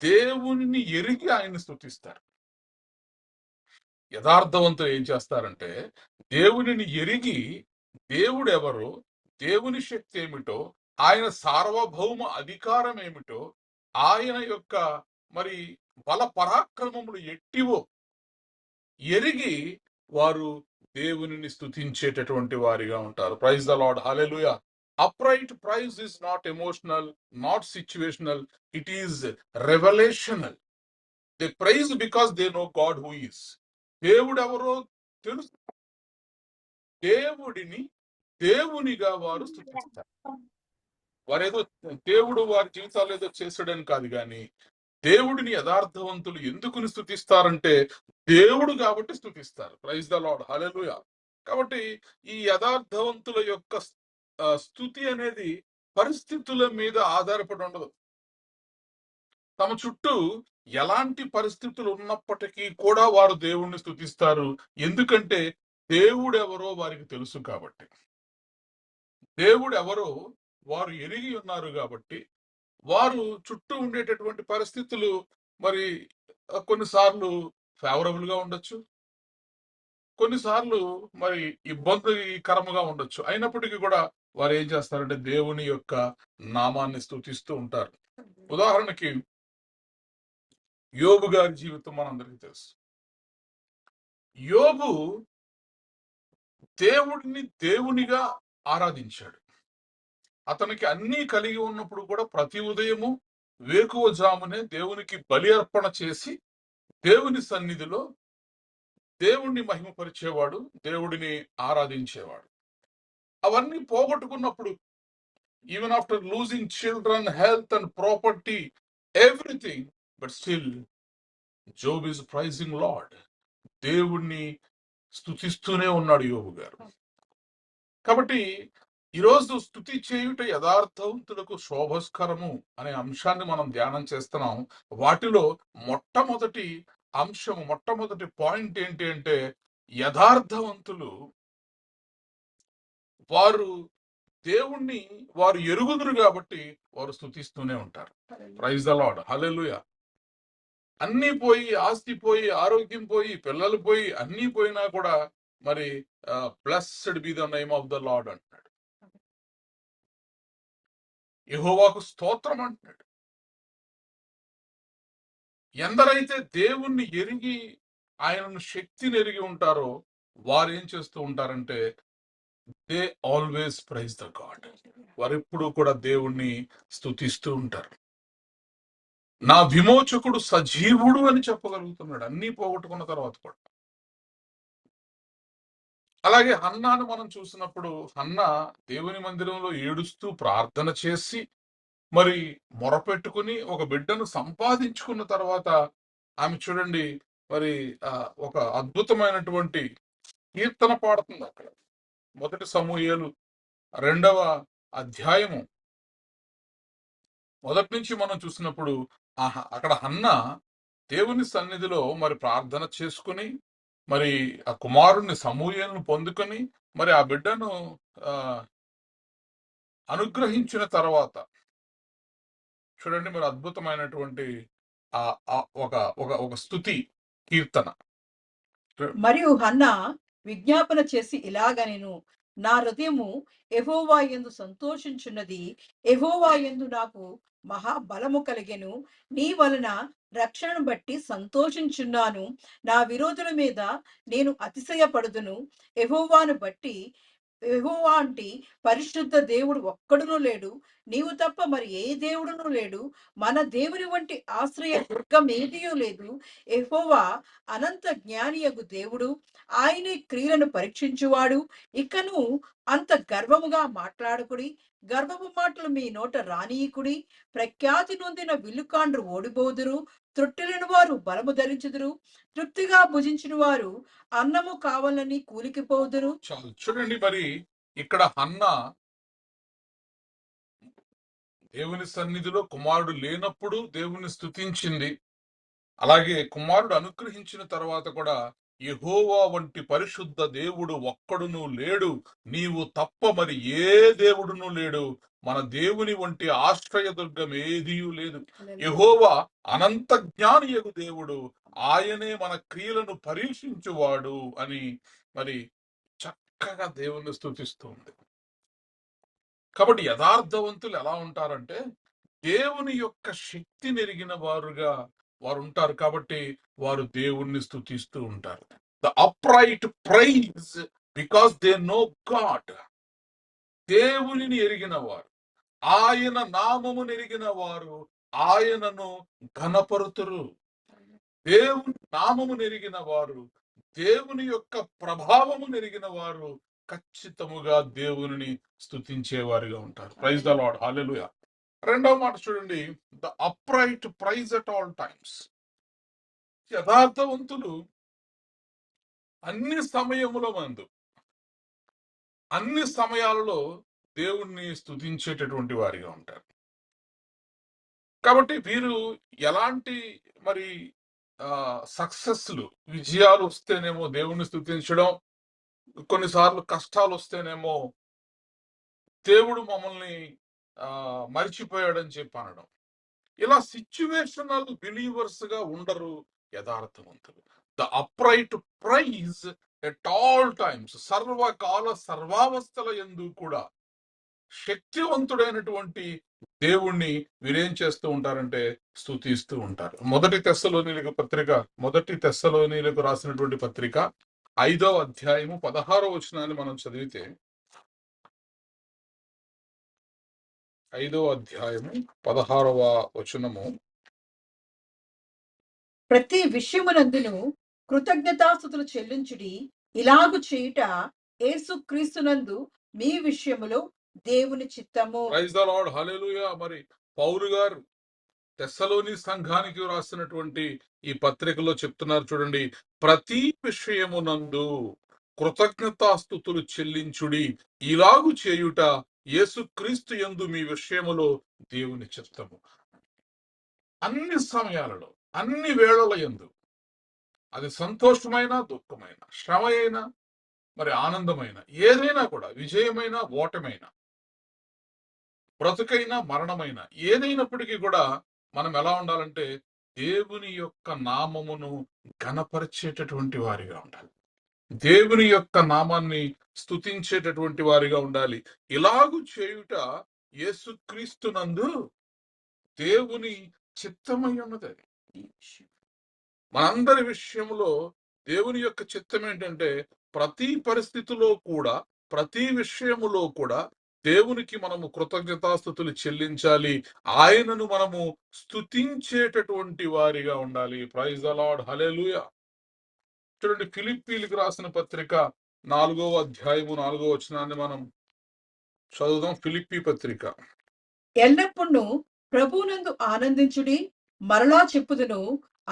దేవుని ఎరిగి ఆయన్ని స్తుతిస్తారు. యథార్థవంతులు ఏం చేస్తారంటే దేవునిని ఎరిగి దేవుడు ఎవరో, దేవుని శక్తి ఏమిటో, ఆయన సార్వభౌమ అధికారం ఏమిటో, ఆయన యొక్క మరి బల పరాక్రమములు ఎట్టివో ఎరిగి వారు దేవునిని స్తుతించేటటువంటి వారిగా ఉంటారు. Praise the lord, hallelujah. Upright praise is not emotional, not situational, it is revolutional. They praise because they know God who is. దేవుడు ఎవరో తెలుసు. దేవుడిని దేవునిగా వారు స్తుతిస్తారు. వారేదో దేవుడు వారి జీవితాలు ఏదో చేసాడని కాదు, కానీ దేవుడిని యథార్థవంతులు ఎందుకుని స్తుతిస్తారంటే దేవుడు కాబట్టి స్తుతిస్తారు. Praise the lord, hallelujah. కాబట్టి ఈ యథార్థవంతుల యొక్క స్తుతి అనేది పరిస్థితుల మీద ఆధారపడి ఉండదు. తమ చుట్టూ ఎలాంటి పరిస్థితులు ఉన్నప్పటికీ కూడా వారు దేవుణ్ణి స్తుతిస్తారు. ఎందుకంటే దేవుడెవరో వారికి తెలుసు కాబట్టి. దేవుడెవరో వారు ఎరిగి ఉన్నారు కాబట్టి వారు చుట్టూ ఉండేటటువంటి పరిస్థితులు మరి కొన్నిసార్లు ఫేవరబుల్ గా ఉండొచ్చు, కొన్నిసార్లు మరి ఇబ్బందికరముగా ఉండొచ్చు. అయినప్పటికీ కూడా వారు ఏం చేస్తారంటే దేవుని యొక్క నామాన్ని స్తుతిస్తూ ఉంటారు. ఉదాహరణకి యోబు గారి జీవితం మనందరికీ తెలుసు. యోబు దేవుడిని దేవునిగా ఆరాధించాడు. అతనికి అన్నీ కలిగి ఉన్నప్పుడు కూడా ప్రతి ఉదయము వేకువజామునే దేవునికి బలి అర్పణ చేసి దేవుని సన్నిధిలో దేవుణ్ణి మహిమపరిచేవాడు, దేవుడిని ఆరాధించేవాడు. అవన్నీ పోగొట్టుకున్నప్పుడు, even after losing children, health and property, everything, but still Job is praising Lord. దేవుణ్ణి స్తుతిస్తూనే ఉన్నాడు యోబు గారు. కాబట్టి ఈరోజు స్తుతి చేయుట యథార్థవంతులకు శోభస్కరము అనే అంశాన్ని మనం ధ్యానం చేస్తున్నాం. వాటిలో మొట్టమొదటి అంశము, మొట్టమొదటి పాయింట్ ఏంటి అంటే, యథార్థవంతులు వారు దేవుణ్ణి వారు ఎరుగుదురు కాబట్టి వారు స్తుతిస్తూనే ఉంటారు. ప్రైజ్ ద లార్డ్, హల్లెలూయా. అన్నీ పోయి, ఆస్తి పోయి, ఆరోగ్యం పోయి, పిల్లలు పోయి, అన్నీ పోయినా కూడా మరి blessed be the name of the lord అంటున్నాడు. యెహోవాకు స్తోత్రం అంటున్నాడు. ఎందరైతే దేవుణ్ణి ఎరిగి ఆయనను శక్తిని ఎరిగి ఉంటారో వారు ఏం చేస్తూ ఉంటారంటే, they always praise the God. వారు ఎప్పుడు కూడా దేవుణ్ణి స్తుతిస్తూ ఉంటారు. నా విమోచకుడు సజీవుడు అని చెప్పగలుగుతున్నాడు అన్నీ పోగొట్టుకున్న తర్వాత కూడా. అలాగే హన్నాను మనం చూసినప్పుడు, హన్నా దేవుని మందిరంలో ఏడుస్తూ ప్రార్థన చేసి మరి మొరపెట్టుకుని ఒక బిడ్డను సంపాదించుకున్న తర్వాత ఆమె చూడండి మరి ఒక అద్భుతమైనటువంటి కీర్తన పాడుతుంది అక్కడ. 1 సమూయేలు 2వ అధ్యాయము మొదటి నుంచి మనం చూసినప్పుడు అక్కడ హన్నా దేవుని సన్నిధిలో మరి ప్రార్థన చేసుకుని మరి ఆ కుమారుణ్ణి సమూయేలును పొందుకొని మరి ఆ బిడ్డను అనుగ్రహించిన తర్వాత చూడండి మరి అద్భుతమైనటువంటి ఒక స్తుతి కీర్తన. మరియు హన్నా విజ్ఞాపన చేసి ఇలాగనెను, నా హృదయము యెహోవా యందు సంతోషించున్నది, యెహోవా యందు నాకు మహాబలము కలిగెను, నీ వలన రక్షణను బట్టి సంతోషించున్నాను. నా విరోధుల మీద నేను అతిశయపడుదును. యెహోవాను బట్టి, యెహోవా అంటే పరిశుద్ధ దేవుడు ఒక్కడునూ లేడు, నీవు తప్ప మరి ఏ దేవుడునూ లేడు, మన దేవుని వంటి ఆశ్రయ దుర్గం ఏదియూ లేదు. యెహోవా అనంత జ్ఞానియగు దేవుడు, ఆయనే క్రియలను పరీక్షించువాడు. ఇకను అంత గర్వముగా మాట్లాడకుడి, గర్వపు మాటలు మీ నోట రానీయకుడి. ప్రఖ్యాతి నొందిన విల్లుకాండ్రు ఓడిపోదురు, త్రొట్టిలిన వారు బలము ధరించుదురు, తృప్తిగా భుజించిన వారు అన్నము కావాలని కూలికిపోదురు. చాలు చూడండి మరి ఇక్కడ హన్నా దేవుని సన్నిధిలో కుమారుడు లేనప్పుడు దేవుని స్తుతించింది. అలాగే కుమారుడు అనుగ్రహించిన తర్వాత కూడా యెహోవా వంటి పరిశుద్ధ దేవుడు ఒక్కడును లేడు, నీవు తప్ప మరి ఏ దేవుడును లేడు, మన దేవుని వంటి ఆశ్రయదుర్గం ఏదియూ లేదు. యెహోవా అనంత జ్ఞానియగు దేవుడు, ఆయనే మన క్రియలను పరీక్షించువాడు అని మరి చక్కగా దేవుని స్తుతిస్తుంది. కాబట్టి యథార్థవంతులు ఎలా ఉంటారంటే దేవుని యొక్క శక్తి నెరిగిన వారుగా వారు ఉంటారు. కాబట్టి వారు దేవుణ్ణి స్తుతిస్తూ ఉంటారు. The upright praise because they know God. దేవునిని ఎరిగిన వారు, ఆయన నామము ఎరిగిన వారు ఆయనను ఘనపరుతురు. దేవుని నామము ఎరిగిన వారు, దేవుని యొక్క ప్రభావము ఎరిగిన వారు ఖచ్చితముగా దేవుని స్తుతించేవారిగా ఉంటారు. Praise the lord, hallelujah. రెండవ మాట చూడండి, the upright praise at all times. యథార్థవంతులు అన్ని సమయముల మందు, అన్ని సమయాలలో దేవుణ్ణి స్తుతించేటటువంటి వారిగా ఉంటారు. కాబట్టి వీరు ఎలాంటి మరి సక్సెస్లు, విజయాలు వస్తేనేమో దేవుణ్ణి స్తుతించడం, కొన్నిసార్లు కష్టాలు వస్తేనేమో దేవుడు మమ్మల్ని మరిచిపోయాడని చెప్పి అనడం. ఇలా సిచ్యువేషనల్ బిలీవర్స్ గా ఉండరు యథార్థవంతులు. The upright praise at all times, సర్వకాల సర్వావస్థల యందు కూడా శక్తివంతుడైనటువంటి దేవుణ్ణి వీరేం చేస్తూ ఉంటారంటే స్తుతిస్తూ ఉంటారు. మొదటి తెస్సలోనీలకు రాసినటువంటి పత్రిక 5వ అధ్యాయము 16వ వచనాన్ని మనం చదివితే, 5వ అధ్యాయము 16వ వచనము, ప్రతి విషయమునందును కృతజ్ఞతాస్తుతులు చెల్లించుడి, ఇలాగు చేయుట యేసుక్రీస్తునందు మీ విషయములో దేవుని చిత్తము. Praise the lord, hallelujah. మరి పౌలు గారు తెస్సలోని సంఘానికి రాసినటువంటి ఈ పత్రికలో చెప్తున్నారు చూడండి, ప్రతి విషయమునందు కృతజ్ఞతాస్తుతులు చెల్లించుడి, ఇలాగు చేయుట యేసుక్రీస్తు యందు మీ విషయములో దేవుని చిత్తము. అన్ని సమయాలలో, అన్ని వేళల యందు, అది సంతోషమైన, దుఃఖమైన, శ్రమ అయినా, మరి ఆనందమైన, ఏదైనా కూడా, విజయమైన, ఓటమైన, బ్రతుకైనా, మరణమైన, ఏదైనప్పటికీ కూడా మనం ఎలా ఉండాలంటే దేవుని యొక్క నామమును ఘనపరిచేటటువంటి వారిగా ఉండాలి. దేవుని యొక్క నామాన్ని స్తుతించేటటువంటి వారిగా ఉండాలి. ఇలాగు చేయుట యేసుక్రీస్తునందు దేవుని చిత్తమై ఉన్నది. మనందరి విషయంలో దేవుని యొక్క చిత్తం ఏంటంటే ప్రతి పరిస్థితిలో కూడా, ప్రతి విషయములో కూడా దేవునికి మనము కృతజ్ఞతాస్తుతులు చెల్లించాలి. ఆయనను మనము స్తుతించేటటువంటి వారిగా ఉండాలి. ప్రైజ్ ద లార్డ్, హల్లెలూయా. చూడండి, ఫిలిప్పీలకు రాసిన పత్రిక 4వ అధ్యాయము 4వ వచనాన్ని మనం చదువుదాం. ఫిలిప్పీ పత్రిక. ఎల్లప్పుడూ ప్రభువునందు ఆనందించుడి, మరలా చెప్పుదును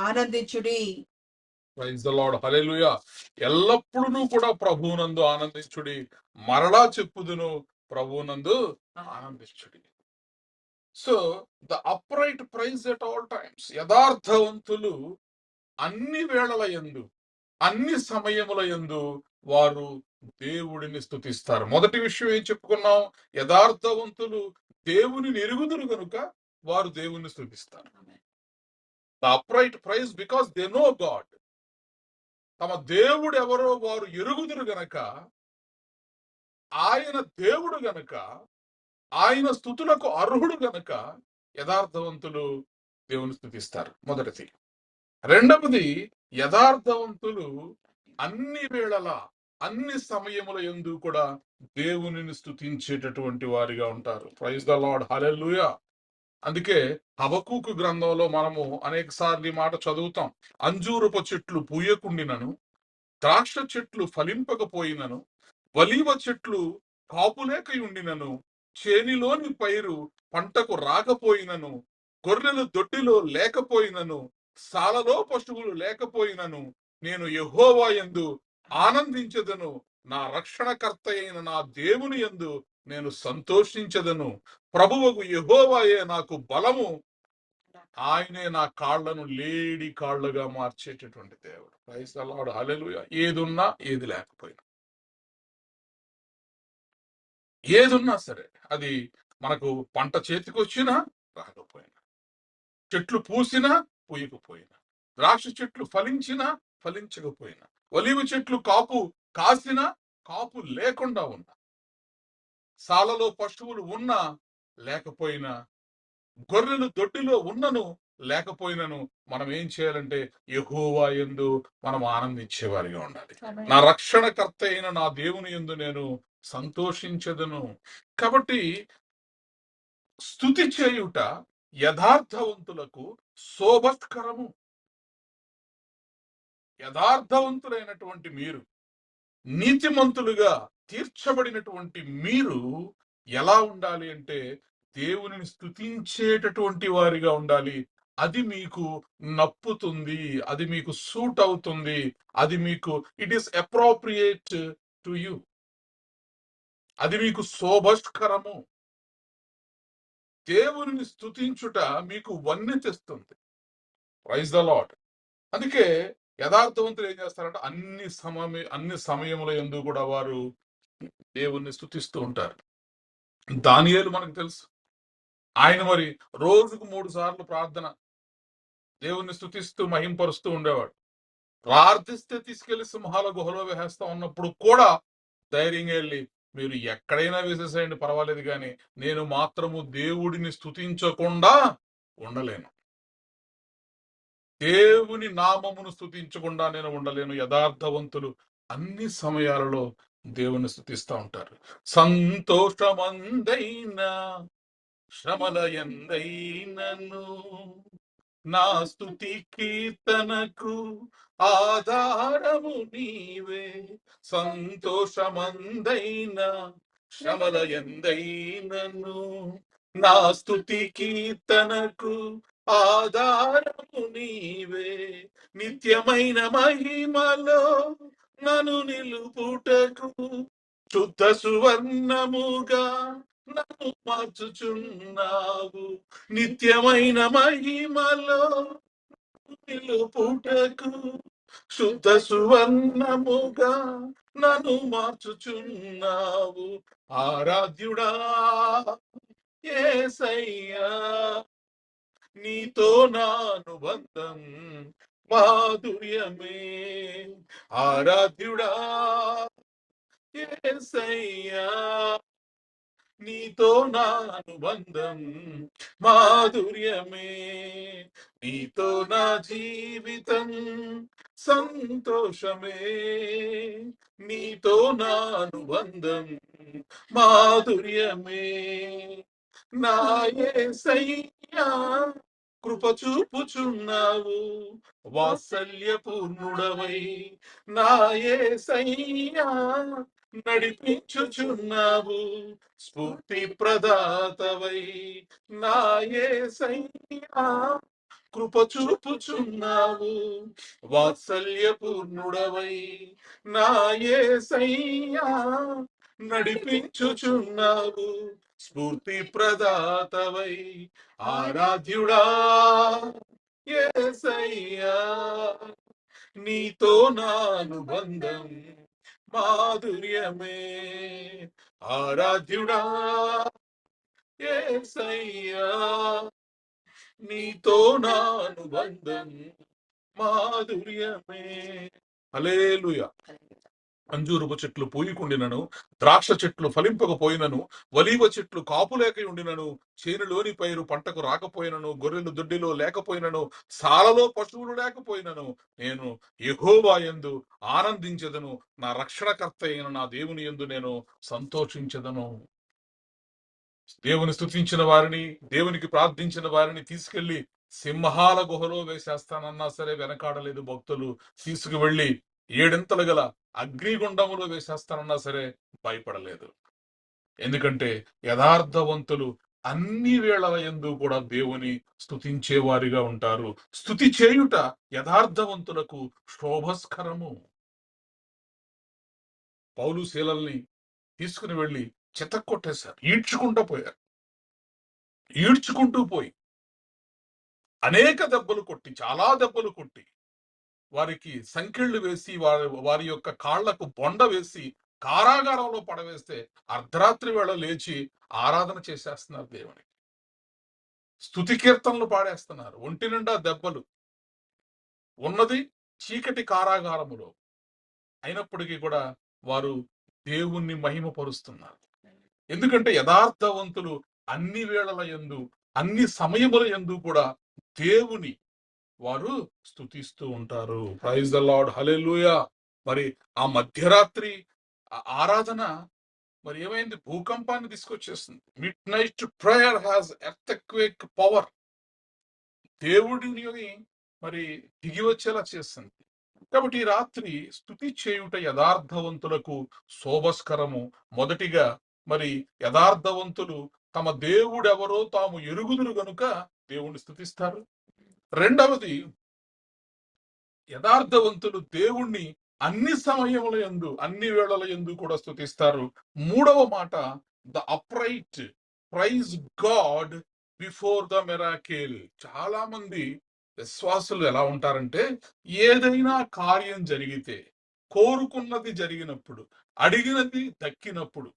ఆనందించుడి. Praise the lord, hallelujah. ఎల్లప్పుడూ కూడా ప్రభువునందు ఆనందించుడి, మరలా చెప్పుదును ప్రభువునందు ఆనందించుడి. So the upright praise at all times. యథార్థవంతులు అన్ని వేళల యందు, అన్ని సమయముల యందు వారు దేవుడిని స్తుతిస్తారు. మొదటి విషయం ఏం చెప్పుకున్నాం? యథార్థవంతులు దేవుని ఎరుగుదురు గనుక వారు దేవుని స్తుతిస్తారు. The upright praise because they know God. తమ దేవుడు ఎవరో వారు ఎరుగుదురు గనక, ఆయన దేవుడు గనక, ఆయన స్తుతులకు అర్హుడు గనక యథార్థవంతులు దేవుని స్తుతిస్తారు. మొదటిది. రెండవది, యథార్థవంతులు అన్ని వేళల, అన్ని సమయముల యందు కూడా దేవునిని స్తుతించేటటువంటి వారిగా ఉంటారు. ప్రైజ్ ద లార్డ్, హల్లెలూయా. అందుకే హబక్కూకు గ్రంథంలో మనము అనేక సార్లు ఈ మాట చదువుతాం. అంజూరపు చెట్లు పూయకుండినను, ద్రాక్ష చెట్లు ఫలింపకపోయినను, ఒలీవ చెట్లు కాపులేకయుండినను, చేనిలోని పైరు పంటకు రాకపోయినను, గొర్రెలు దొడ్డిలో లేకపోయినను, సాలలో పశువులు లేకపోయినను, నేను యెహోవా యందు ఆనందించెదను, నా రక్షణకర్త అయిన నా దేవుని యందు నేను సంతోషించెదను. ప్రభువగు యెహోవాయే నాకు బలము, ఆయనే నా కాళ్లను లేడి కాళ్లుగా మార్చేటటువంటి దేవుడు. ప్రైజ్ ద లార్డ్, హల్లెలూయా. ఏదున్నా, ఏది లేకపోయినా, ఏదున్నా సరే, అది మనకు పంట చేతికొచ్చినా రాకపోయినా, చెట్లు పూసినా పూయకపోయినా, ద్రాక్ష చెట్లు ఫలించినా ఫలించకపోయినా, ఒలీవ చెట్లు కాపు కాసినా కాపు లేకుండా ఉన్నా, సాలలో పశువులు ఉన్నా లేకపోయినా, గొర్రెలు దొడ్డిలో ఉన్నను లేకపోయినను, మనం ఏం చేయాలంటే యెహోవా యందు మనం ఆనందించేవారిగా ఉండాలి. నా రక్షణకర్త అయిన నా దేవుని యందు నేను సంతోషించెదను. కాబట్టి స్తుతి చేయుట యథార్థవంతులకు శోభస్కరము. యథార్థవంతులైనటువంటి మీరు, నీతిమంతులుగా తీర్చబడినటువంటి మీరు ఎలా ఉండాలి అంటే దేవునిని స్తుతించేటటువంటి వారిగా ఉండాలి. అది మీకు నప్పుతుంది, అది మీకు సూట్ అవుతుంది, అది మీకు it is appropriate to you, అది మీకు శోభస్కరము. దేవునిని స్తుతించుట మీకు వన్నె తెస్తుంది. Praise the Lord. అందుకే యథార్థవంతులు ఏం చేస్తారంటే అన్ని సమయముల యందు కూడా వారు దేవుణ్ణి స్తుతిస్తూ ఉంటారు. దానియేలు మనకు తెలుసు. ఆయన మరి రోజుకు 3 సార్లు ప్రార్థన, దేవుణ్ణి స్తుతిస్తూ మహింపరుస్తూ ఉండేవాడు. ప్రార్థిస్తే తీసుకెళ్లి సింహాల గుహలో వేసేస్తా ఉన్నప్పుడు కూడా ధైర్యంగా వెళ్ళి మీరు ఎక్కడైనా వేసేసేయండి, పర్వాలేదు, కానీ నేను మాత్రము దేవుడిని స్తుతించకుండా ఉండలేను. దేవుని నామమును స్తుతించకుండా నేను ఉండలేను. యథార్థవంతులు అన్ని సమయాలలో దేవుని స్తుతిస్తూ ఉంటారు. సంతోషమందైనా శ్రమల ఎందైనను నా స్తుతి కీర్తనకు ఆధారము నీవే. సంతోషమందైనా శ్రమల ఎందైనను నా స్తుతి కీర్తనకు ఆధారము నీవే. నిత్యమైన మహిమలో నన్ను నిలుపుటకు శుద్ధ సువర్ణముగా నన్ను మార్చుచున్నావు. నిత్యమైన మహిమలో నిలుపుటకు శుద్ధ సువర్ణముగా నన్ను మార్చుచున్నావు. ఆరాధ్యుడా యేసయ్యా, నీతో నా అనుబంధం మాధుర్యమే. ఆరాధ్యుడా యేసయ్యా, నీతో నా అనుబంధం మాధుర్యమే. నీతో నా జీవితం సంతోషమే. నీతో నా అనుబంధం మాధుర్యమే. నా యేసయ్యా, కృప చూపుచున్నావు వాత్సల్య పూర్ణుడవై. నా యేసయ్యా, నడిపించుచున్నావు స్ఫూర్తి ప్రదాతవై. నా యేసయ్యా, కృప చూపుచున్నావు వాత్సల్య పూర్ణుడవై. నా యేసయ్యా, నడిపించుచున్నావు స్ఫూర్తి ప్రదాతవై. ఆరాధ్యుడా యేసయ్యా, నీతో నా అనుబంధం మాధుర్యమే. ఆరాధ్యుడా యేసయ్యా, నీతో నా అనుబంధం మాధుర్యమే. హల్లెలూయా. అంజూరపు చెట్లు పూయకుండినను, ద్రాక్ష చెట్లు ఫలింపకపోయినను, ఒలీవ చెట్లు కాపులేక ఉండినను, చేనులోని పైరు పంటకు రాకపోయినను, గొర్రెలు దొడ్డిలో లేకపోయినను, సాలలో పశువులు లేకపోయినను, నేను యెహోవా యందు ఆనందించెదను. నా రక్షణకర్త అయిన నా దేవుని యందు నేను సంతోషించెదను. దేవుని స్తుతించిన వారిని, దేవునికి ప్రార్థించిన వారిని తీసుకెళ్లి సింహాల గుహలో వేసేస్తానన్నా సరే వెనకాడలేదు భక్తులు. తీసుకువెళ్లి ఏడింతలు గల అగ్నిగుండములో వేసేస్తానన్నా సరే భయపడలేదు. ఎందుకంటే యథార్థవంతులు అన్ని వేళల యందు కూడా దేవుని స్తుతించే వారిగా ఉంటారు. స్తుతి చేయుట యథార్థవంతులకు శోభస్కరము. పౌలు శీలల్ని తీసుకుని వెళ్లి చితక్కొట్టేశారు, ఈడ్చుకుంటూ పోయారు. ఈడ్చుకుంటూ పోయి అనేక దెబ్బలు కొట్టి, చాలా దెబ్బలు కొట్టి, వారికి సంకెళ్ళు వేసి, వారి యొక్క కాళ్లకు బొండ వేసి కారాగారంలో పడవేస్తే అర్ధరాత్రి వేళ లేచి ఆరాధన చేసేస్తున్నారు దేవుని. స్తుతి కీర్తనలు పాడేస్తున్నారు. ఒంటి నిండా దెబ్బలు, ఉన్నది చీకటి కారాగారములో. అయినప్పటికీ కూడా వారు దేవుణ్ణి మహిమపరుస్తున్నారు. ఎందుకంటే యథార్థవంతులు అన్ని వేళల యందు, అన్ని సమయముల యందు కూడా దేవుని వారు స్తుతిస్తూ ఉంటారు. Praise the lord, hallelujah. మరి ఆ మధ్యరాత్రి ఆరాధన మరి ఏమైంది? భూకంపాన్ని తీసుకొచ్చేస్తుంది. Midnight prayer has earthquake power. దేవుడిని మరి దిగి వచ్చేలా చేస్తుంది. కాబట్టి ఈ రాత్రి స్తుతి చేయుట యథార్థవంతులకు శోభస్కరము. మొదటిగా మరి యథార్థవంతులు తమ దేవుడెవరో తాము ఎరుగుదురు గనుక దేవుణ్ణి స్తుతిస్తారు. రెండవది, యథార్థవంతులు దేవుణ్ణి అన్ని సమయముల యందు, అన్ని వేళల యందు కూడా స్తుతిస్తారు. మూడవ మాట, the upright praise God before the miracle. చాలా మంది విశ్వాసులు ఎలా ఉంటారంటే, ఏదైనా కార్యం జరిగితే, కోరుకున్నది జరిగినప్పుడు, అడిగినది దక్కినప్పుడు,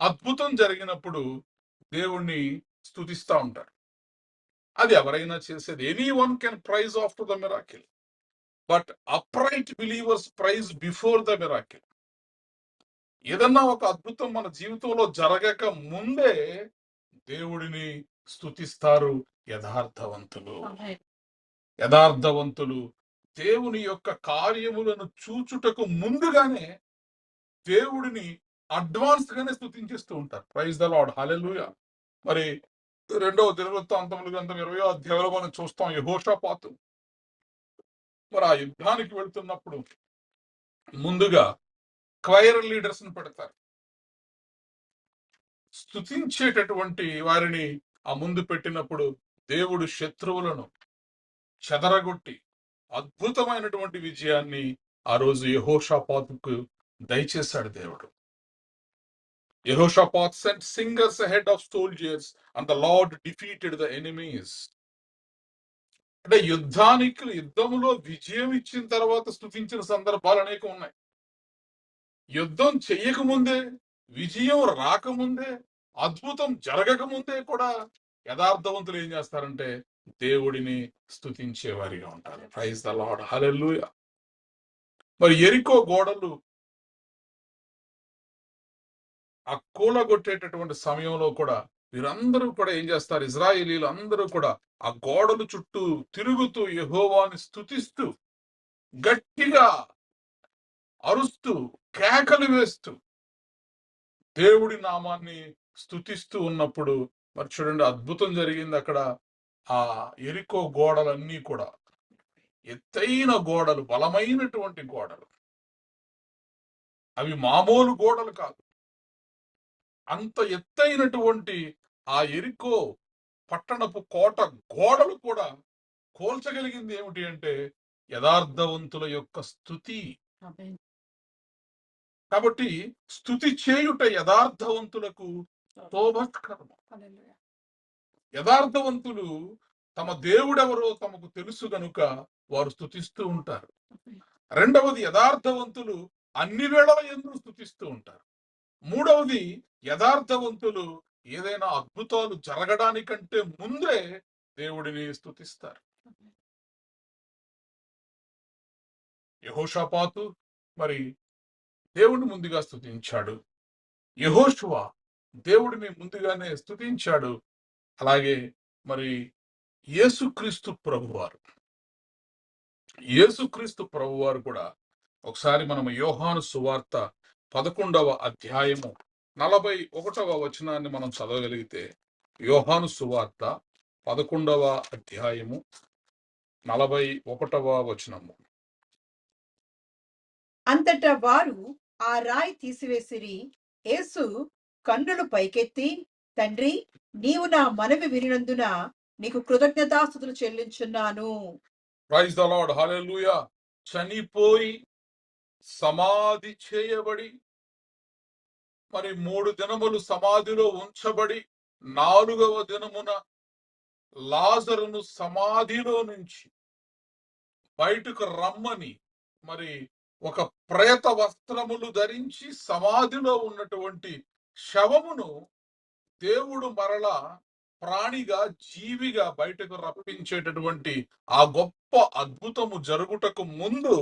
అద్భుతం జరిగినప్పుడు దేవుణ్ణి స్తుతిస్తా ఉంటారు. అది ఎవరైనా చేసేది. Anyone can praise after the miracle, but upright believers praise before the miracle. ఏదన్నా ఒక అద్భుతం మన జీవితంలో జరగక ముందే దేవుడిని స్తుతిస్తారు యథార్థవంతులు. ఆమేన్. యథార్థవంతులు దేవుని యొక్క కార్యములను చూచుటకు ముందుగానే దేవుడిని అడ్వాన్స్ గానే స్తుతించేస్తూ ఉంటారు. Praise the lord, hallelujah. మరి రెండవ దినవృత్తాంతముల గ్రంథం 20వ అధ్యాయంలో మనం చూస్తాం యెహోషాపాతు మరి ఆ యుద్ధానికి వెళ్తున్నప్పుడు ముందుగా క్వైర్ లీడర్స్ ని పెడతారు. స్తుతించేటటువంటి వారిని ఆ ముందు పెట్టినప్పుడు దేవుడు శత్రువులను చెదరగొట్టి అద్భుతమైనటువంటి విజయాన్ని ఆ రోజు యెహోషాపాతుకు దయచేశాడు దేవుడు. Yehoshaphat sent singers ahead of soldiers and the Lord defeated the enemies. అంటే యుద్ధములో విజయం ఇచ్చిన తర్వాత స్తుతించిన సందర్భాలు అనేక ఉన్నాయి. యుద్ధం చెయ్యకముందే, విజయం రాకముందే, అద్భుతం జరగకముందే కూడా యథార్థవంతులు ఏం చేస్తారంటే దేవుడిని స్తుతించే వారిగా ఉంటారు. Praise the lord, hallelujah. మరి యెరికో గోడలు ఆ కూలగొట్టేటటువంటి సమయంలో కూడా వీరందరూ కూడా ఏం చేస్తారు, ఇజ్రాయేలీలు అందరూ కూడా ఆ గోడలు చుట్టూ తిరుగుతూ యెహోవాని స్తుతిస్తూ గట్టిగా అరుస్తూ కేకలు వేస్తూ దేవుడి నామాన్ని స్తుతిస్తూ ఉన్నప్పుడు మరి చూడండి అద్భుతం జరిగింది అక్కడ. ఆ యెరికో గోడలన్నీ కూడా ఎత్తైన గోడలు, బలమైనటువంటి గోడలు. అవి మామూలు గోడలు కాదు. అంత ఎత్తైనటువంటి ఆ యెరికో పట్టణపు కోట గోడలు కూడా కోల్చగలిగింది ఏమిటి అంటే యథార్థవంతుల యొక్క స్తుతి. ఆమేన్. కాబట్టి స్తుతి చేయుట యథార్థవంతులకు శోభస్కరము. హల్లెలూయా. యథార్థవంతులు తమ దేవుడెవరో తమకు తెలుసు గనుక వారు స్తుతిస్తూ ఉంటారు. రెండవది, యథార్థవంతులు అన్ని వేళల యందు స్తుతిస్తూ ఉంటారు. మూడవది, యథార్థవంతులు ఏదైనా అద్భుతాలు జరగడానికంటే ముందే దేవుడిని స్తుతిస్తారు. యెహోషాపాతు మరి దేవుడిని ముందుగా స్తుతించాడు. యెహోషువ దేవుడిని ముందుగానే స్తుతించాడు. అలాగే మరి యేసుక్రీస్తు ప్రభువారు కూడా ఒకసారి మనం యోహాను సువార్త 11వ అధ్యాయము 41వ వచనాన్ని మనం చదవగలిగితే, యోహాను సువార్త 11వ అధ్యాయము 41వ వచనము. అంతటా వారు ఆ రాయి తీసివేసిరి. యేసు కన్నులు పైకెత్తి, తండ్రి, నీవు నా మనవి వినినందున నీకు కృతజ్ఞతాస్తుతులు చెల్లించున్నాను. ప్రైజ్ ద లార్డ్, హల్లెలూయా. చనిపోయి సమాధి చేయబడి మరి 3 దినములు సమాధిలో ఉంచబడి 4వ దినమున లాజరును సమాధిలో నుంచి బయటకు రమ్మని మరి ఒక ప్రేత వస్త్రములు ధరించి సమాధిలో ఉన్నటువంటి శవమును దేవుడు మరలా ప్రాణిగా, జీవిగా బయటకు రప్పించేటటువంటి ఆ గొప్ప అద్భుతము జరుగుటకు ముందు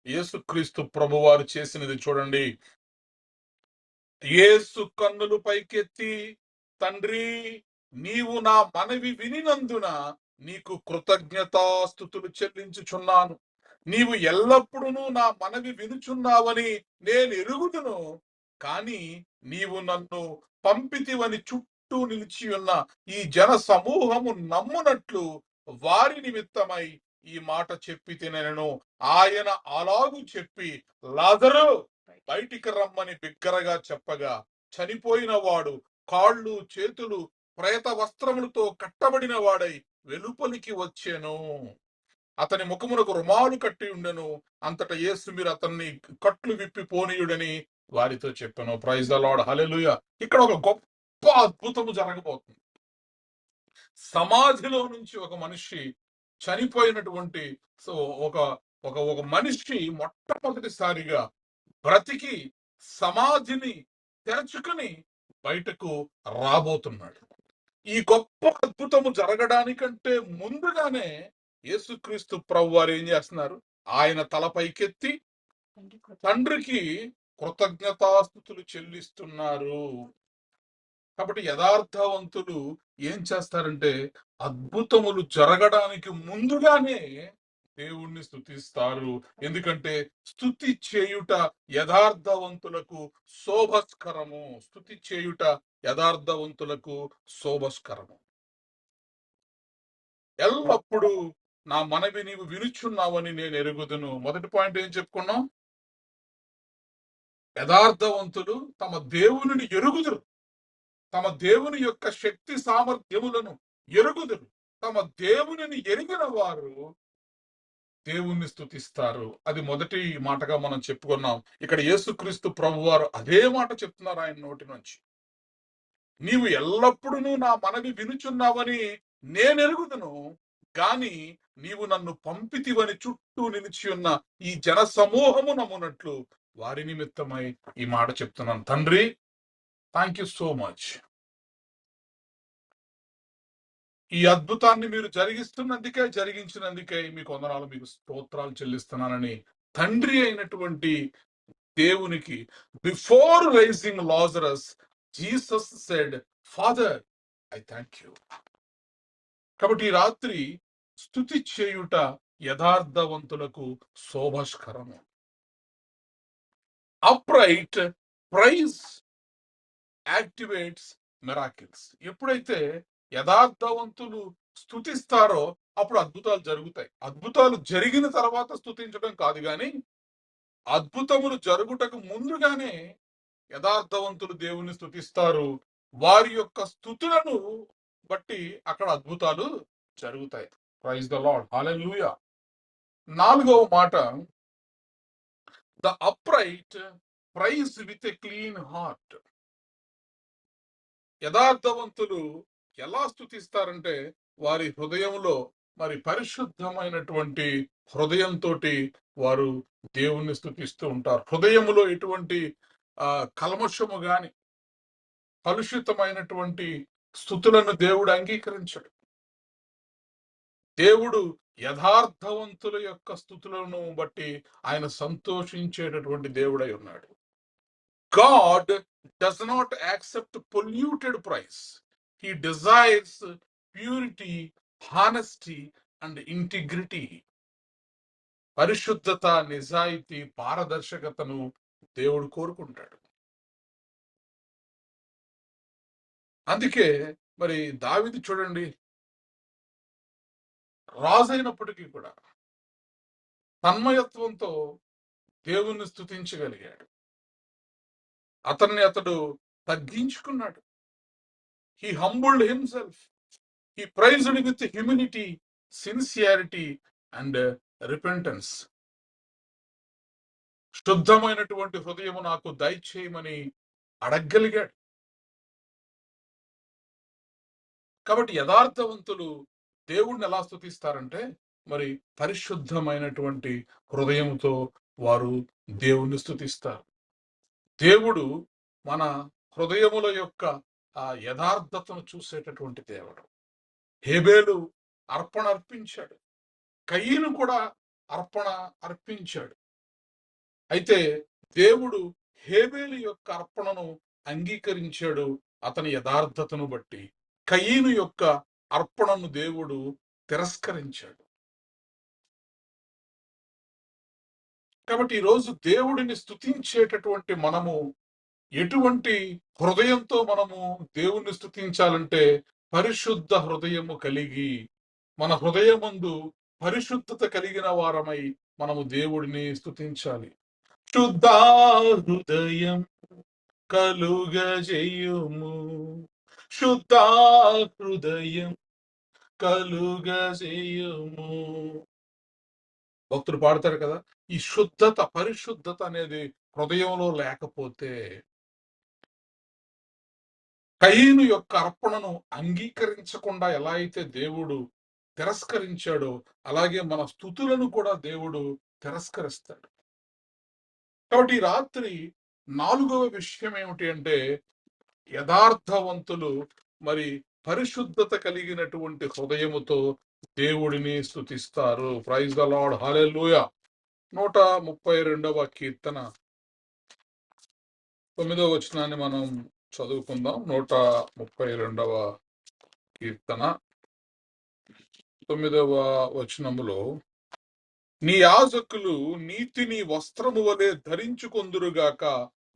యేసుక్రీస్తు ప్రభువారు చేసినది చూడండి. యేసు కన్నులు పైకెత్తి, తండ్రి, నీవు నా మనవి వినినందున నీకు కృతజ్ఞతాస్తుతులు చెల్లించుచున్నాను. నీవు ఎల్లప్పుడూ నా మనవి వినుచున్నావని నేను ఎరుగుదును. కానీ నీవు నన్ను పంపితివని చుట్టూ నిలిచి ఉన్న ఈ జన సమూహము నమ్మునట్లు వారి నిమిత్తమై ఈ మాట చెప్పి తినెను. ఆయన అలాగు చెప్పి, లాజరు బయటికి రమ్మని బిగ్గరగా చెప్పగా, చనిపోయిన వాడు కాళ్ళు చేతులు ప్రేత వస్త్రములతో కట్టబడిన వాడై వెలుపలికి వచ్చెను. అతని ముఖమునకు రుమాలు కట్టి ఉండెను. అంతటా యేసు, మీరు అతన్ని కట్లు విప్పి పోనీయుడని వారితో చెప్పాను. ప్రైజ్ ద లార్డ్, హల్లెలూయా. ఇక్కడ ఒక గొప్ప అద్భుతము జరగబోతుంది. సమాధిలో నుంచి ఒక మనిషి చనిపోయినటువంటి ఒక మనిషి మొట్టమొదటిసారిగా బ్రతికి సమాధిని తెరచుకుని బయటకు రాబోతున్నాడు. ఈ గొప్ప అద్భుతము జరగడానికంటే ముందుగానే యేసుక్రీస్తు ప్రభువారు ఏం చేస్తున్నారు? ఆయన తల పైకెత్తి తండ్రికి కృతజ్ఞతాస్తుతులు చెల్లిస్తున్నారు. కాబట్టి యథార్థవంతులు ఏం చేస్తారంటే అద్భుతములు జరగడానికి ముందుగానే దేవుణ్ణి స్తుతిస్తారు. ఎందుకంటే స్తుతి చేయుట యథార్థవంతులకు శోభస్కరము. స్తుతి చేయుట యథార్థవంతులకు శోభస్కరము. ఎల్లప్పుడూ నా మనవి నీవు వినుచున్నావని నేను ఎరుగుదును. మొదటి పాయింట్ ఏం చెప్పుకున్నాం? యథార్థవంతులు తమ దేవునిని ఎరుగుదురు. తమ దేవుని యొక్క శక్తి సామర్థ్యములను ఎరుగుదురు. తమ దేవునిని ఎరిగిన వారు దేవుణ్ణి స్తుతిస్తారు. అది మొదటి మాటగా మనం చెప్పుకున్నాం. ఇక్కడ యేసుక్రీస్తు ప్రభువారు అదే మాట చెప్తున్నారు ఆయన నోటి నుంచి. నీవు ఎల్లప్పుడూ నా మనవి వినుచున్నావని నేనెరుగుదును, గాని నీవు నన్ను పంపితివని చుట్టూ నిలిచి ఉన్న ఈ జన సమూహము నమ్మునట్లు వారి నిమిత్తమై ఈ మాట చెప్తున్నాను. తండ్రి, థ్యాంక్ యూ సో మచ్. ఈ అద్భుతాన్ని మీరు జరిగించినందుకే మీకు వందనాలు, మీకు స్తోత్రాలు చెల్లిస్తున్నానని తండ్రి అయినటువంటి దేవునికి before rising Lazarus Jesus said, father I thank you. కాబట్టి ఈ రాత్రి స్తుతి చేయుట యథార్థవంతులకు శోభస్కరము. Upright praise activates miracles. ఎప్పుడైతే యథార్థవంతులు స్తుతిస్తారో అప్పుడు అద్భుతాలు జరుగుతాయి. అద్భుతాలు జరిగిన తర్వాత స్తుతించడం కాదు, కానీ అద్భుతములు జరుగుటకు ముందుగానే యథార్థవంతులు దేవుని స్తుతిస్తారు. వారి యొక్క స్తుతులను బట్టి అక్కడ అద్భుతాలు జరుగుతాయి. Praise the lord, hallelujah. 4వ మాట, the upright praise with a clean heart. యథార్థవంతులు ఎలా స్తుతిస్తారంటే వారి హృదయంలో మరి పరిశుద్ధమైనటువంటి హృదయంతో వారు దేవుణ్ణి స్తుతిస్తూ ఉంటారు. హృదయములో ఎటువంటి కల్మషము గాని కలుషితమైనటువంటి స్తుతులను దేవుడు అంగీకరించడు. దేవుడు యథార్థవంతుల యొక్క స్తుతులను బట్టి ఆయన సంతోషించేటటువంటి దేవుడై ఉన్నాడు. God does not accept polluted praise. He desires purity, honesty and integrity. పరిశుద్ధత, నిజాయితీ, పారదర్శకతను దేవుడు కోరుకుంటాడు. అందుకే మరి దావీదు చూడండి, రాజైనప్పటికీ కూడా తన్మయత్వంతో దేవుణ్ణి స్తుతించగలిగాడు. అతడు తగ్గించుకున్నాడు. He humbled himself. He praised with humility, sincerity and repentance. శుద్ధమైనటువంటి హృదయము నాకు దయచేయమని అడగగలిగాడు. కాబట్టి యథార్థవంతులు దేవుణ్ణి ఎలా స్తుతిస్తారంటే మరి పరిశుద్ధమైనటువంటి హృదయంతో వారు దేవుణ్ణి స్తుతిస్తారు. దేవుడు మన హృదయముల యొక్క ఆ యథార్థతను చూసేటటువంటి దేవుడు. హేబేలు అర్పణ అర్పించాడు, కయీను కూడా అర్పణ అర్పించాడు. అయితే దేవుడు హేబేలు యొక్క అర్పణను అంగీకరించాడు అతని యథార్థతను బట్టి. కయీను యొక్క అర్పణను దేవుడు తిరస్కరించాడు. కాబట్టి ఈరోజు దేవుడిని స్తుతించేటటువంటి మనము ఎటువంటి హృదయంతో మనము దేవుణ్ణి స్తుతించాలంటే పరిశుద్ధ హృదయము కలిగి, మన హృదయమందు పరిశుద్ధత కలిగిన వారమై మనము దేవుడిని స్తుతించాలి. శుద్ధ హృదయం కలుగజేయుము, శుద్ధ హృదయం కలుగజేయుము. భక్తులు పాడతారు కదా, ఈ శుద్ధత, పరిశుద్ధత అనేది హృదయంలో లేకపోతే కయీను యొక్క అర్పణను అంగీకరించకుండా ఎలా అయితే దేవుడు తిరస్కరించాడో అలాగే మన స్తుతులను కూడా దేవుడు తిరస్కరిస్తాడు. కాబట్టి ఈ రాత్రి 4వ విషయం ఏమిటి అంటే యథార్థవంతులు మరి పరిశుద్ధత కలిగినటువంటి హృదయముతో దేవుడిని స్తుతిస్తారు. ప్రైజ్ ద లార్డ్, హల్లెలూయా. 132వ కీర్తన 9వ వచనాన్ని మనం చదువుకుందాం. 132వ కీర్తన 9వ వచనములో, నీ యాజకులు నీతిని వస్త్రము వలె ధరించుకొందురుగాక,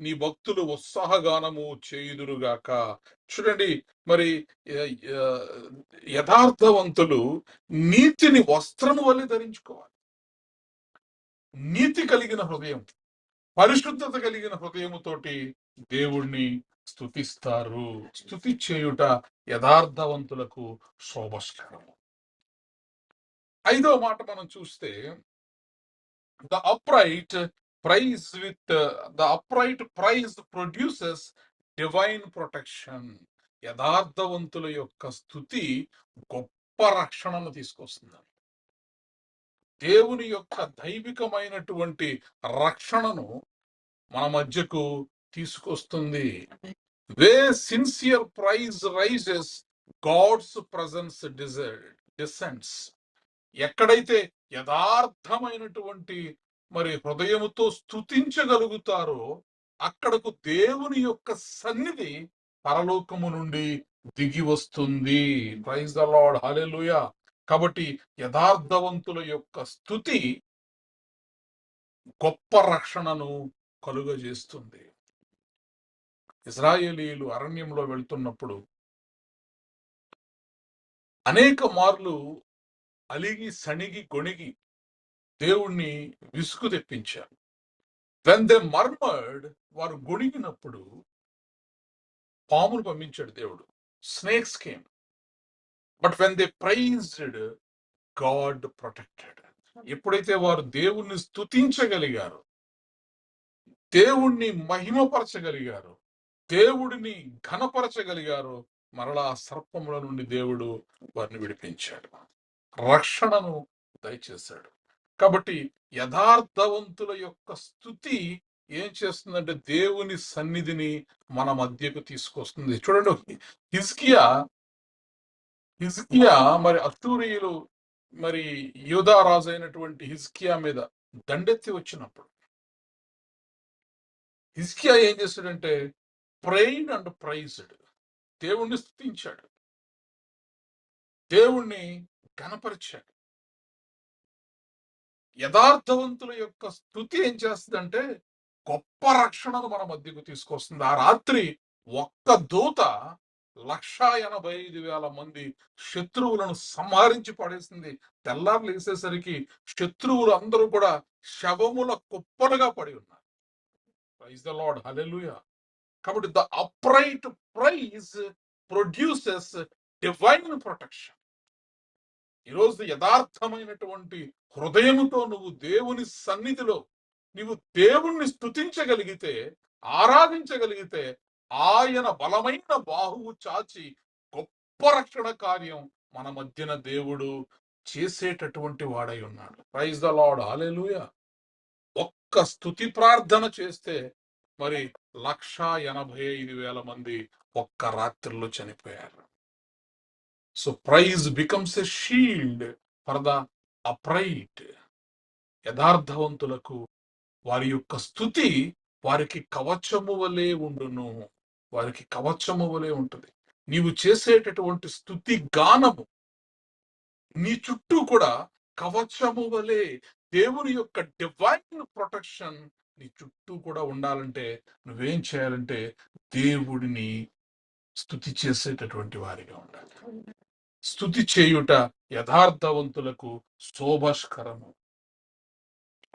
నీ భక్తులు ఉత్సాహగానము చేయుదురుగాక. చూడండి, మరి యథార్థవంతులు నీతిని వస్త్రము వలె ధరించుకోవాలి. నీతి కలిగిన హృదయం, పరిశుద్ధత కలిగిన హృదయముతోటి దేవుణ్ణి స్తుతిస్తారు. స్తుతి చేయుట యథార్థవంతులకు శోభస్కరము. 5వ మాట మనం చూస్తే, the upright praise produces divine protection. యథార్థవంతుల యొక్క స్తుతి గొప్ప రక్షణను తీసుకొస్తుంది. దేవుని యొక్క దైవికమైనటువంటి రక్షణను మన మధ్యకు తీసుకొస్తుంది. Way sincere praise rises, God's presence descends. ఎక్కడైతే యథార్థమైనటువంటి మరి హృదయముతో స్తుతించగలుగుతారో అక్కడకు దేవుని యొక్క సన్నిధి పరలోకము నుండి దిగి వస్తుంది. Praise the lord, hallelujah. కాబట్టి యథార్థవంతుల యొక్క స్తుతి గొప్ప రక్షణను కలుగజేస్తుంది. ఇశ్రాయేలీయులు అరణ్యంలో వెళ్తున్నప్పుడు అనేక మార్లు అలిగి సణిగి గొణిగి దేవుణ్ణి విసుగు తెప్పించారు. వెన్ దే మర్మర్డ్, వారు గొణిగినప్పుడు పాములు పంపించాడు దేవుడు. Snakes came. But when they praised, God protected. ఎప్పుడైతే వారు దేవుణ్ణి స్తుతించగలిగారు, దేవుణ్ణి మహిమపరచగలిగారు, దేవుడిని ఘనపరచగలిగారు, మరలా సర్పముల నుండి దేవుడు వారిని విడిపించాడు, రక్షణను దయచేశాడు. కాబట్టి యథార్థవంతుల యొక్క స్తుతి ఏం చేస్తుందంటే దేవుని సన్నిధిని మన మధ్యకు తీసుకొస్తుంది. చూడండి, హిజ్కియా మరి అష్షూరీయులు మరి యూదా రాజు అయినటువంటి హిజ్కియా మీద దండెత్తి వచ్చినప్పుడు హిజ్కియా ఏం చేశాడంటే ప్రేయిడ్ అండ్ ప్రైజ్డ్, దేవుణ్ణి స్తుతించాడు, దేవుణ్ణి ఘనపరిచాడు. యథార్థవంతుల యొక్క స్తుతి ఏం చేస్తుందంటే గొప్ప రక్షణను మన మధ్యకు తీసుకొస్తుంది. ఆ రాత్రి ఒక్క దూత 185,000 మంది శత్రువులను సంహరించి పడేసింది. తెల్లారులు వేసేసరికి శత్రువులు అందరూ కూడా శవముల కుప్పలుగా పడి ఉన్నారు. Praise the lord, hallelujah. కాబట్టి the upright praise produces divine protection. ఈరోజు యథార్థమైనటువంటి హృదయముతో నువ్వు దేవుని సన్నిధిలో నీవు దేవుణ్ణి స్తుతించగలిగితే, ఆరాధించగలిగితే, ఆయన బలమైన బాహువు చాచి గొప్ప రక్షణ కార్యం మన మధ్యన దేవుడు చేసేటటువంటి వాడై ఉన్నాడు. ప్రైజ్ ద లార్డ్, హల్లెలూయా. ఒక్క స్తుతి ప్రార్థన చేస్తే మరి 185,000 మంది ఒక్క రాత్రిలో చనిపోయారు. So praise becomes a shield for the upright. యథార్థవంతులకు వారి యొక్క స్తుతి వారికి కవచము వలె ఉండును. వారికి కవచము వలె ఉంటుంది. నీవు చేసేటటువంటి స్తుతి గానము నీ చుట్టూ కూడా కవచము వలె దేవుని యొక్క డివైన్ ప్రొటెక్షన్ నీ చుట్టూ కూడా ఉండాలంటే నువ్వేం చేయాలంటే దేవుడిని స్తుతి చేసేటటువంటి వారిగా ఉండాలి. స్తుతి చేయుట యథార్థవంతులకు శోభస్కరము.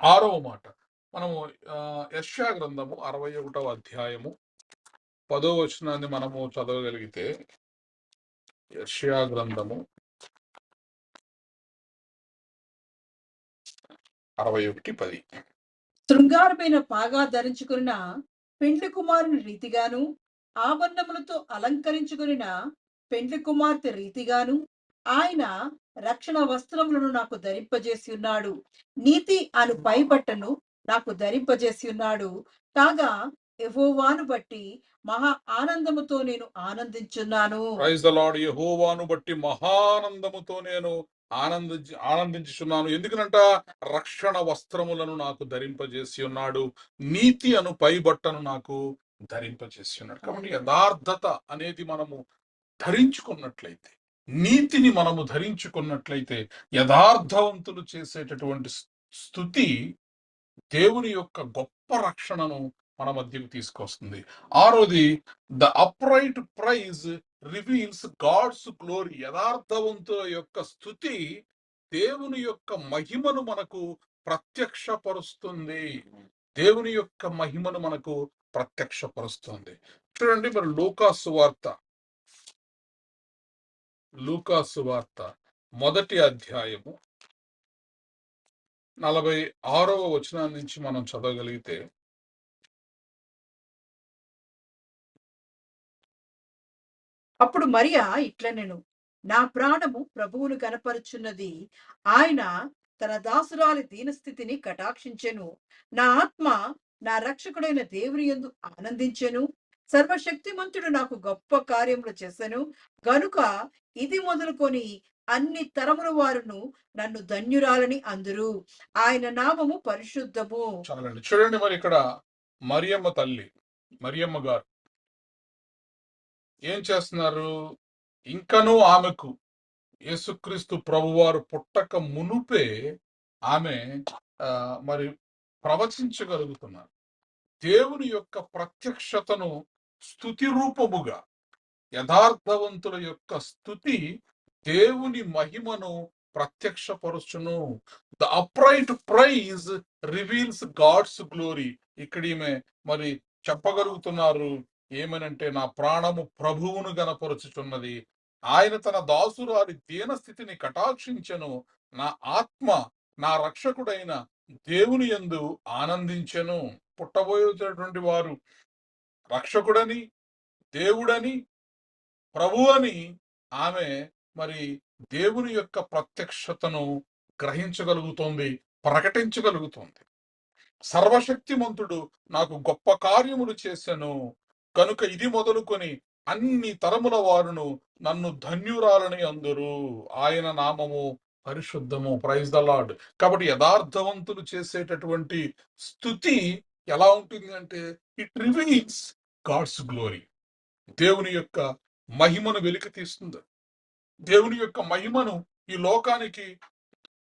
6వ మాట మనము యెషయా గ్రంథము 61వ అధ్యాయము 10వ వచనాన్ని మనము చదవగలిగితే, యెషయా గ్రంథము 61:10. శృంగారమైన పాగా ధరించుకున్న పెండ్లి కుమారుని రీతిగాను, ఆభరణములతో అలంకరించుకున్న పెండ్లి కుమార్తె రీతిగాను ఆయన రక్షణ వస్త్రములను నాకు ధరింపజేసి ఉన్నాడు. నీతి అను పైబట్టను నాకు ధరింపజేసి ఉన్నాడు. కాగా యెహోవాను బట్టి మహా ఆనందముతో నేను ఆనందించున్నాను. Praise the lord. యెహోవాను బట్టి మహానందముతో నేను ఆనందించుచున్నాను. ఎందుకనంట రక్షణ వస్త్రములను నాకు ధరింపజేసి ఉన్నాడు, నీతి అను పైబట్టను నాకు ధరింపచేసి ఉన్నాడు. కాబట్టి యథార్థత అనేది మనము ధరించుకున్నట్లయితే, నీతిని మనము ధరించుకున్నట్లయితే, యథార్థవంతులు చేసేటటువంటి స్తుతి దేవుని యొక్క గొప్ప రక్షణను మన మధ్యకు తీసుకొస్తుంది. ఆరోది, the upright praise reveals God's glory. యథార్థవంతుల యొక్క స్తుతి దేవుని యొక్క మహిమను మనకు ప్రత్యక్షపరుస్తుంది. దేవుని యొక్క మహిమను మనకు ప్రత్యక్షపరుస్తుంది. చూడండి, మరి లూకాసు వార్త మొదటి అధ్యాయము 46వ వచనం నుంచి మనం చదవగలిగితే, అప్పుడు మరియా ఇట్లనెను, నా ప్రాణము ప్రభువును గనపరుచున్నది, ఆయన తన దాసురాలి దీనస్థితిని కటాక్షించెను. నా ఆత్మ నా రక్షకుడైన దేవుని యందు ఆనందించెను. సర్వశక్తిమంతుడు నాకు గొప్ప కార్యములు చేసెను గనుక ఇది మొదలుకొని అన్ని తరముల వారును నన్ను ధన్యురాలని అందురు. ఆయన నామము పరిశుద్ధము. చాలండి. చూడండి, మరి ఇక్కడ మరియమ్మ తల్లి, మరియమ్మ గారు ఏం చేస్తున్నారు? ఇంకనూ ఆమెకు యేసుక్రీస్తు ప్రభువారు పుట్టక మునుపే ఆమె మరి ప్రవచించగలుగుతున్నారు. దేవుని యొక్క ప్రత్యక్షతను స్తుతి రూపముగా, యథార్థవంతుల యొక్క స్తుతి దేవుని మహిమను ప్రత్యక్షపరుచును. The upright praise reveals God's glory. ఇక్కడ ఈమె మరి చెప్పగలుగుతున్నారు ఏమనంటే, నా ప్రాణము ప్రభువును గనపరుచుచున్నది, ఆయన తన దాసురాలి దీనస్థితిని కటాక్షించెను, నా ఆత్మ నా రక్షకుడైన దేవుని యందు ఆనందించెను. పుట్టబోయేటటువంటి వారు రక్షకుడని, దేవుడని, ప్రభు అని ఆమె మరి దేవుని యొక్క ప్రత్యక్షతను గ్రహించగలుగుతోంది, ప్రకటించగలుగుతోంది. సర్వశక్తిమంతుడు నాకు గొప్ప కార్యములు చేశాను కనుక ఇది మొదలుకొని అన్ని తరముల వారును నన్ను ధన్యురాలని అందరూ. ఆయన నామము పరిశుద్ధము. Praise the lord. కాబట్టి యథార్థవంతులు చేసేటటువంటి స్తుతి ఎలా ఉంటుంది అంటే, ఇట్ రివీల్స్ గాడ్స్ గ్లోరీ. దేవుని యొక్క మహిమను వెలికి తీస్తుంది. దేవుని యొక్క మహిమను ఈ లోకానికి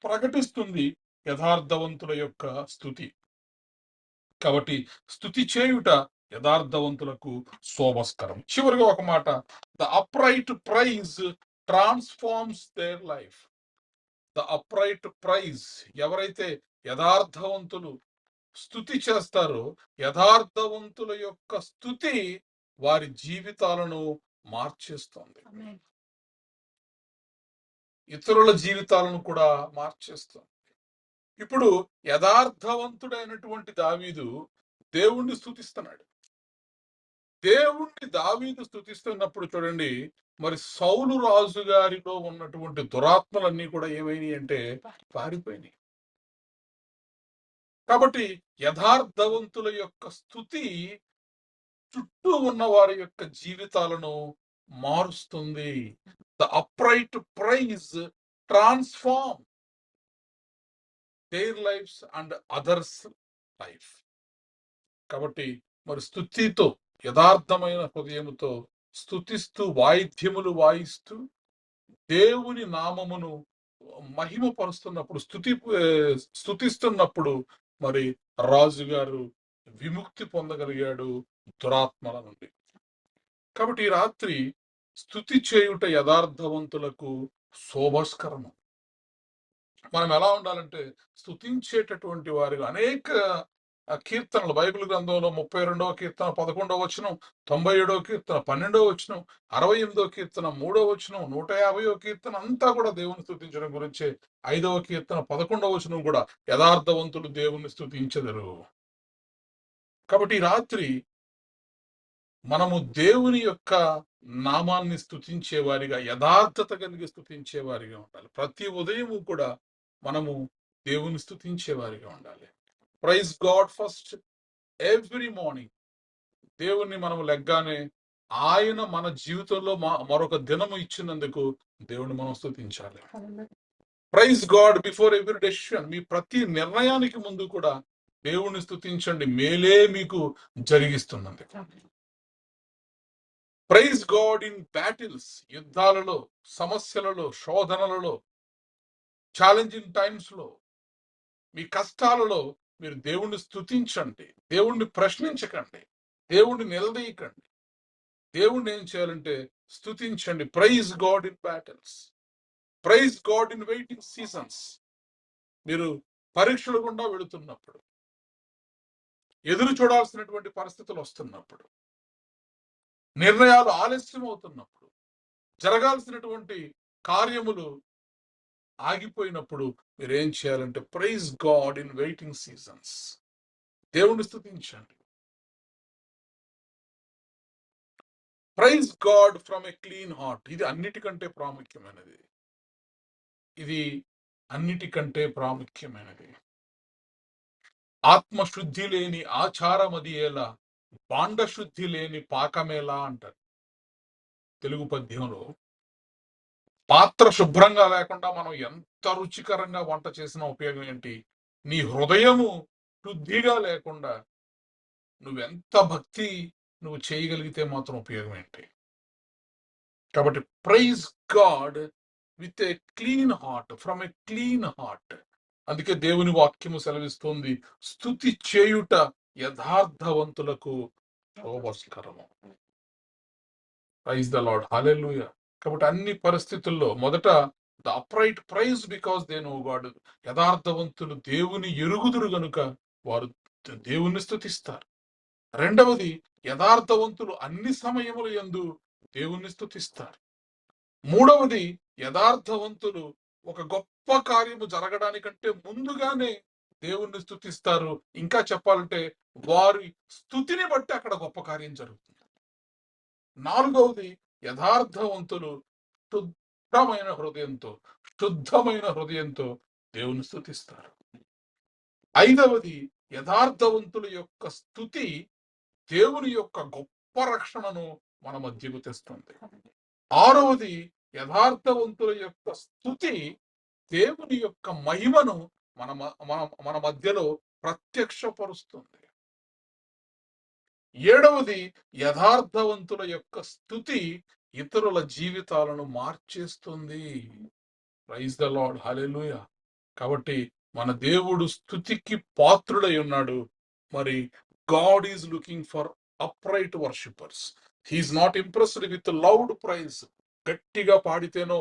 ప్రకటిస్తుంది యథార్థవంతుల యొక్క స్తుతి. కాబట్టి స్తుతి చేయుట యథార్థవంతులకు శోభస్కరం. చివరిగా ఒక మాట, the upright praise transforms their life. The upright praise, ఎవరైతే యథార్థవంతులు స్తుతి చేస్తారో, యథార్థవంతుల యొక్క స్తుతి వారి జీవితాలను మార్చేస్తుంది, ఇతరుల జీవితాలను కూడా మార్చేస్తుంది. ఇప్పుడు యథార్థవంతుడైనటువంటి దావీదు దేవుణ్ణి స్తుతిస్తున్నాడు. దావీదు స్తుతిస్తున్నప్పుడు చూడండి, మరి సౌలు రాజు గారిలో ఉన్నటువంటి దురాత్మలన్నీ కూడా ఏమైనాయి అంటే పారిపోయినాయి. కాబట్టి యథార్థవంతుల యొక్క స్తుతి చుట్టూ ఉన్న వారి యొక్క జీవితాలను మారుస్తుంది. The upright praise transform their lives and others life. కాబట్టి మరి స్తుతితో, యథార్థమైన హృదయముతో స్తుతిస్తూ, వాయిద్యములు వాయిస్తూ దేవుని నామమును మహిమపరుస్తున్నప్పుడు, స్తుతిస్తున్నప్పుడు మరి రాజుగారు విముక్తి పొందగలిగాడు దురాత్మల నుండి. కాబట్టి ఈ రాత్రి స్తుతి చేయుట యథార్థవంతులకు శోభస్కరము. మనం ఎలా ఉండాలంటే, స్తుతించేటటువంటి వారిగా అనేక కీర్తనలు బైబిల్ గ్రంథంలో 32వ కీర్తన 11వ వచనం, 97వ కీర్తన 12వ వచనం, 68వ కీర్తన 3వ వచనం, 150వ కీర్తన అంతా కూడా దేవుని స్తుతించడం గురించే. 5వ కీర్తన 11వ వచనం కూడా యథార్థవంతులు దేవుని స్తుతించెదరు. కాబట్టి ఈ రాత్రి మనము దేవుని యొక్క నామాన్ని స్తుతించే వారిగా, యథార్థత కలిగి స్తుతించే వారిగా ఉండాలి. ప్రతి ఉదయము కూడా మనము దేవుని స్తుతించే వారిగా ఉండాలి. Praise God first every morning. దేవుణ్ణి మనము లెగ్గానే ఆయన మన జీవితంలో మరొక దినము ఇచ్చినందుకు దేవుణ్ణి మనం స్తుతించాలి. Praise God before every decision. మీ ప్రతి నిర్ణయానికి ముందు కూడా దేవుణ్ణి స్తుతించండి, మేలే మీకు జరిగిస్తున్నది. ప్రైజ్ గాడ్ ఇన్ బ్యాటిల్స్, యుద్ధాలలో, సమస్యలలో, శోధనలలో, ఛాలెంజింగ్ టైమ్స్ లో, మీ కష్టాలలో మీరు దేవుణ్ణి స్తుతించండి. దేవుణ్ణి ప్రశ్నించకండి, దేవుణ్ణి నిలదీయకండి. దేవుణ్ణి ఏం చేయాలంటే స్తుతించండి. Praise God in battles, praise God in waiting seasons. మీరు పరీక్షలు గుండా వెళుతున్నప్పుడు, ఎదురు చూడాల్సినటువంటి పరిస్థితులు వస్తున్నప్పుడు, నిర్ణయాలు ఆలస్యం అవుతున్నప్పుడు, జరగాల్సినటువంటి కార్యములు ఆగిపోయినప్పుడు మీరు ఏం చేయాలంటే praise God in waiting seasons. దేవుణ్ణి స్తుతించండి. Praise God from a clean heart. ఇది అన్నిటికంటే ప్రాముఖ్యమైనది. ఇది అన్నిటికంటే ప్రాముఖ్యమైనది. ఆత్మశుద్ధి లేని ఆచారం అది ఎలా, బాండశుద్ధి లేని పాకమేలా అంటారు తెలుగు పద్యంలో. పాత్ర శుభ్రంగా లేకుండా మనం ఎంత రుచికరంగా వంట చేసిన ఉపయోగం ఏంటి? నీ హృదయము శుద్ధిగా లేకుండా నువ్వెంత భక్తి నువ్వు చేయగలిగితే మాత్రం ఉపయోగం ఏంటి? కాబట్టి praise God with a clean heart, from a clean heart. అందుకే దేవుని వాక్యము సెలవిస్తోంది, స్తుతి చేయుట యథార్థవంతులకు శోభస్కరము. Praise the lord, hallelujah. కాబట్టి అన్ని పరిస్థితుల్లో మొదట the upright praise because they know God. యథార్థవంతులు దేవుని ఎరుగుదురు గనుక వారు దేవుని స్తుతిస్తారు. రెండవది, యథార్థవంతులు అన్ని సమయముల యందు దేవుని స్తుతిస్తారు. మూడవది, యథార్థవంతులు ఒక గొప్ప కార్యము జరగడానికంటే ముందుగానే దేవుణ్ణి స్తుతిస్తారు. ఇంకా చెప్పాలంటే వారి స్తుతిని బట్టి అక్కడ గొప్ప కార్యం జరుగుతుంది. నాలుగవది, యథార్థవంతులు శుద్ధమైన హృదయంతో దేవుని స్తుతిస్తారు. ఐదవది, యథార్థవంతుల యొక్క స్తుతి దేవుని యొక్క గొప్ప రక్షణను మన మధ్యకు తెస్తుంది. ఆరవది, యథార్థవంతుల యొక్క స్తుతి దేవుని యొక్క మహిమను మన మధ్యలో ప్రత్యక్షపరుస్తుంది. ఏడవది, యథార్థవంతుల యొక్క స్తుతి ఇతరుల జీవితాలను మార్చేస్తుంది. Praise the lord, hallelujah. కాబట్టి మన దేవుడు స్తుతికి పాత్రుడై ఉన్నాడు. మరి God is looking for upright worshippers. He is not impressed with loud praise. గట్టిగా పాడితేనో,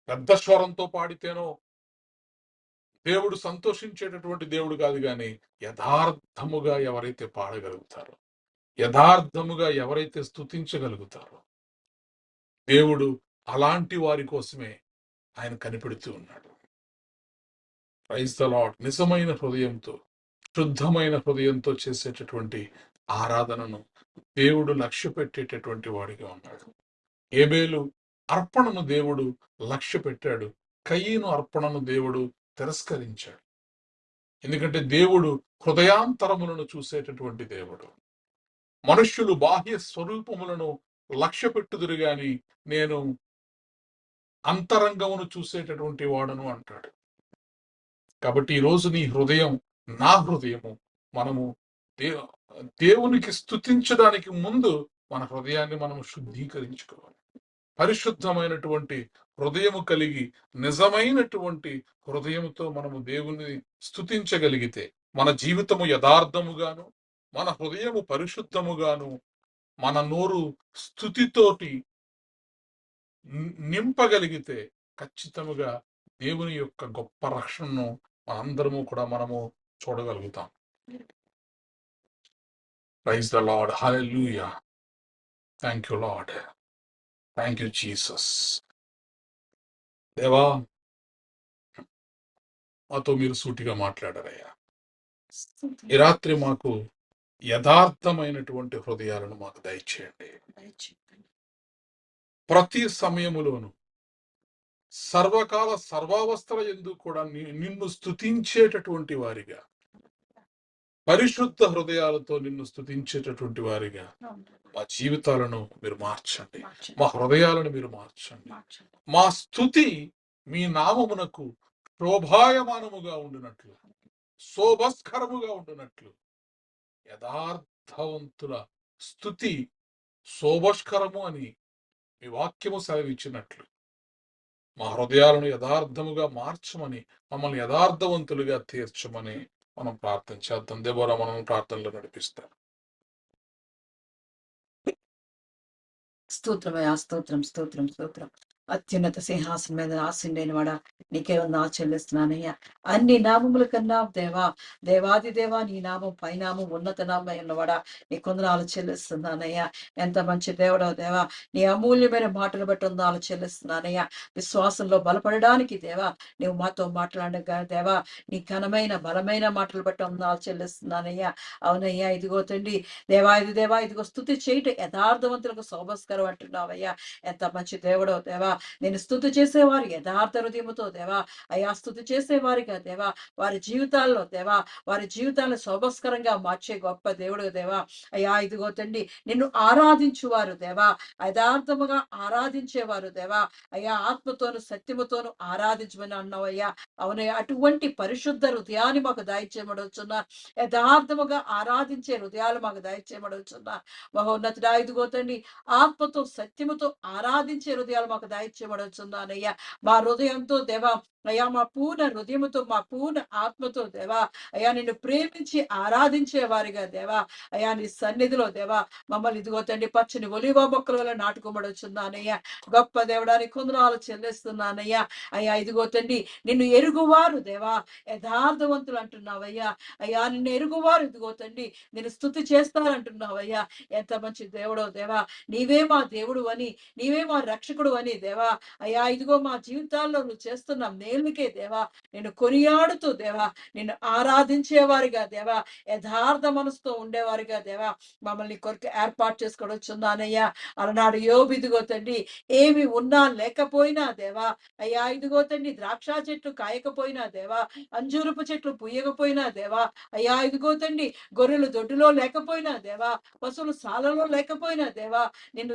పెద్ద స్వరంతో పాడితేనో దేవుడు సంతోషించేటటువంటి దేవుడు కాదు. కానీ యథార్థముగా ఎవరైతే పాడగలుగుతారో, యథార్థముగా ఎవరైతే స్తుతించగలుగుతారో, దేవుడు అలాంటి వారి కోసమే ఆయన కనిపెడుతూ ఉన్నాడు. Praise the Lord. నిజమైన హృదయంతో, శుద్ధమైన హృదయంతో చేసేటటువంటి ఆరాధనను దేవుడు లక్ష్య పెట్టేటటువంటి వాడిగా ఉన్నాడు. ఏబేలు అర్పణను దేవుడు లక్ష్య పెట్టాడు, కయీను అర్పణను దేవుడు తిరస్కరించాడు. ఎందుకంటే దేవుడు హృదయాంతరములను చూసేటటువంటి దేవుడు. మనుష్యులు బాహ్య స్వరూపములను లక్ష్య పెట్టుదురు గాని నేను అంతరంగమును చూసేటటువంటి వాడను అంటాడు. కాబట్టి ఈరోజు నీ హృదయం, నా హృదయము, మనము దేవునికి స్తుతించడానికి ముందు మన హృదయాన్ని మనం శుద్ధీకరించుకోవాలి. పరిశుద్ధమైనటువంటి హృదయము కలిగి నిజమైనటువంటి హృదయముతో మనము దేవుని స్తుతించగలిగితే మన జీవితము యథార్థముగాను, మన హృదయము పరిశుద్ధముగాను, మన నోరు స్తుతితోటి నింపగలిగితే ఖచ్చితముగా దేవుని యొక్క గొప్ప రక్షణను మనందరము కూడా మనము చూడగలుగుతాం. Praise the lord, hallelujah. Thank you Lord, thank you Jesus. దేవా, మాతో మీరు సూటిగా మాట్లాడారయ్యా. ఈ రాత్రి మాకు యథార్థమైనటువంటి హృదయాలను మాకు దయచేయండి. ప్రతి సమయములోను సర్వకాల సర్వావస్థల యందు కూడా నిన్ను స్తుతించేటటువంటి వారిగా, పరిశుద్ధ హృదయాలతో నిన్ను స్తుతించేటటువంటి వారిగా మా జీవితాలను మీరు మార్చండి, మా హృదయాలను మీరు మార్చండి. మా స్తుతి మీ నామమునకు శోభాయమానముగా ఉండినట్లు, శోభస్కరముగా ఉండునట్లు యథార్థవంతుల స్తుతి శోభస్కరము అని మీ వాక్యము సెలవిచ్చినట్లు మా హృదయాలను యథార్థముగా మార్చమని, మమ్మల్ని యథార్థవంతులుగా తీర్చమని మనం ప్రార్థన చేద్దాం. దేవరా మనం ప్రార్థనలో నడిపిస్తాం. స్తోత్రమయ్యా, స్తోత్రం, స్తోత్రం, స్తోత్రం. అత్యున్నత సింహాసనం మీద ఆశీనుడైన వాడా, నీకే వందనాలు చెల్లిస్తున్నానయ్యా. అన్ని నామముల కన్నా దేవా, దేవాది దేవా, నీ నామం పైనామం ఉన్నత నామం ఉన్నవాడా, నీ కొందనాలు చెల్లిస్తున్నానయ్యా. ఎంత మంచి దేవుడో దేవా, నీ అమూల్యమైన మాటలు బట్టి వందనాలు చెల్లిస్తున్నానయ్యా. విశ్వాసంలో బలపడడానికి దేవా, నీవు మాతో మాట్లాడగా దేవా, నీ ఘనమైన బలమైన మాటలు బట్టి వందనాలు చెల్లిస్తున్నానయ్యా. అవునయ్యా, ఇదిగో తండ్రి దేవా, ఇది దేవా, ఇదిగో స్తుతి చేయటం యథార్థవంతులకు శోభస్కరం అంటున్నావయ్యా. ఎంత మంచి దేవుడో దేవా, నేను స్తుతి చేసేవారు యథార్థ హృదయముతో దేవా, అయా స్తుతి చేసేవారిగా దేవా, వారి జీవితాల్లో దేవా, వారి జీవితాలను శోభస్కరంగా మార్చే గొప్ప దేవుడు దేవా. అయా ఇదిగో తండ్రి, నిన్ను ఆరాధించువారు దేవా, యథార్థముగా ఆరాధించేవారు దేవా, అయా ఆత్మతోను సత్యముతోను ఆరాధించమని అన్నావయ్యా. అవునయ్యా, అటువంటి పరిశుద్ధ హృదయాన్ని మాకు దయచేయమడుచున్నా, యథార్థముగా ఆరాధించే హృదయాలు మాకు దయచేయమడుచున్నా. మహోన్నతుడా, ఇదిగో తండ్రి, ఆత్మతో సత్యముతో ఆరాధించే హృదయాలు మాకు దయచేయబడుచున్నానయ్యా. మా హృదయంతో దేవా, అయ్యా మా పూర్ణ హృదయముతో, మా పూర్ణ ఆత్మతో దేవా, అయ్యా నిన్ను ప్రేమించి ఆరాధించే వారిగా దేవా, అయ్యా నీ సన్నిధిలో దేవా మమ్మల్ని ఇదిగో తండ్రి పచ్చని ఒలివ మొక్కల వల్ల నాటుకోబడుచున్నానయ్యా. గొప్ప దేవుడానికి కొందనాలు చెల్లిస్తున్నానయ్యా. అయ్యా ఇదిగో తండ్రి, నిన్ను ఎరుగువారు దేవా యథార్థవంతులు అంటున్నావయ్యా. అయ్యా నిన్ను ఎరుగువారు ఇదిగో తండ్రి నేను స్తుతి చేస్తానంటున్నావయ్యా. ఎంత మంచి దేవుడో దేవా, నీవే మా దేవుడు అని, నీవే మా రక్షకుడు అని దేవా, అయ్యా ఇదిగో మా జీవితాల్లో నువ్వు చేస్తున్న మేలుకే దేవా నేను కొనియాడుతూ దేవా, నిన్ను ఆరాధించేవారిగా దేవా, యథార్థ మనసుతో ఉండేవారిగా దేవా మమ్మల్ని కొరకు ఏర్పాటు చేసుకోవచ్చున్నానయ్యా. అలనాడు యోబు ఇదిగో తండ్రి ఏమి ఉన్నా లేకపోయినా దేవా, అయ్యా ఇదిగో తండ్రి ద్రాక్ష చెట్లు కాయకపోయినా దేవా, అంజూరపు చెట్లు పుయ్యకపోయినా దేవా, అయ్యా ఇదిగో తండ్రి గొర్రెలు దొడ్డులో లేకపోయినా దేవా, పశువులు సాలలో లేకపోయినా దేవా,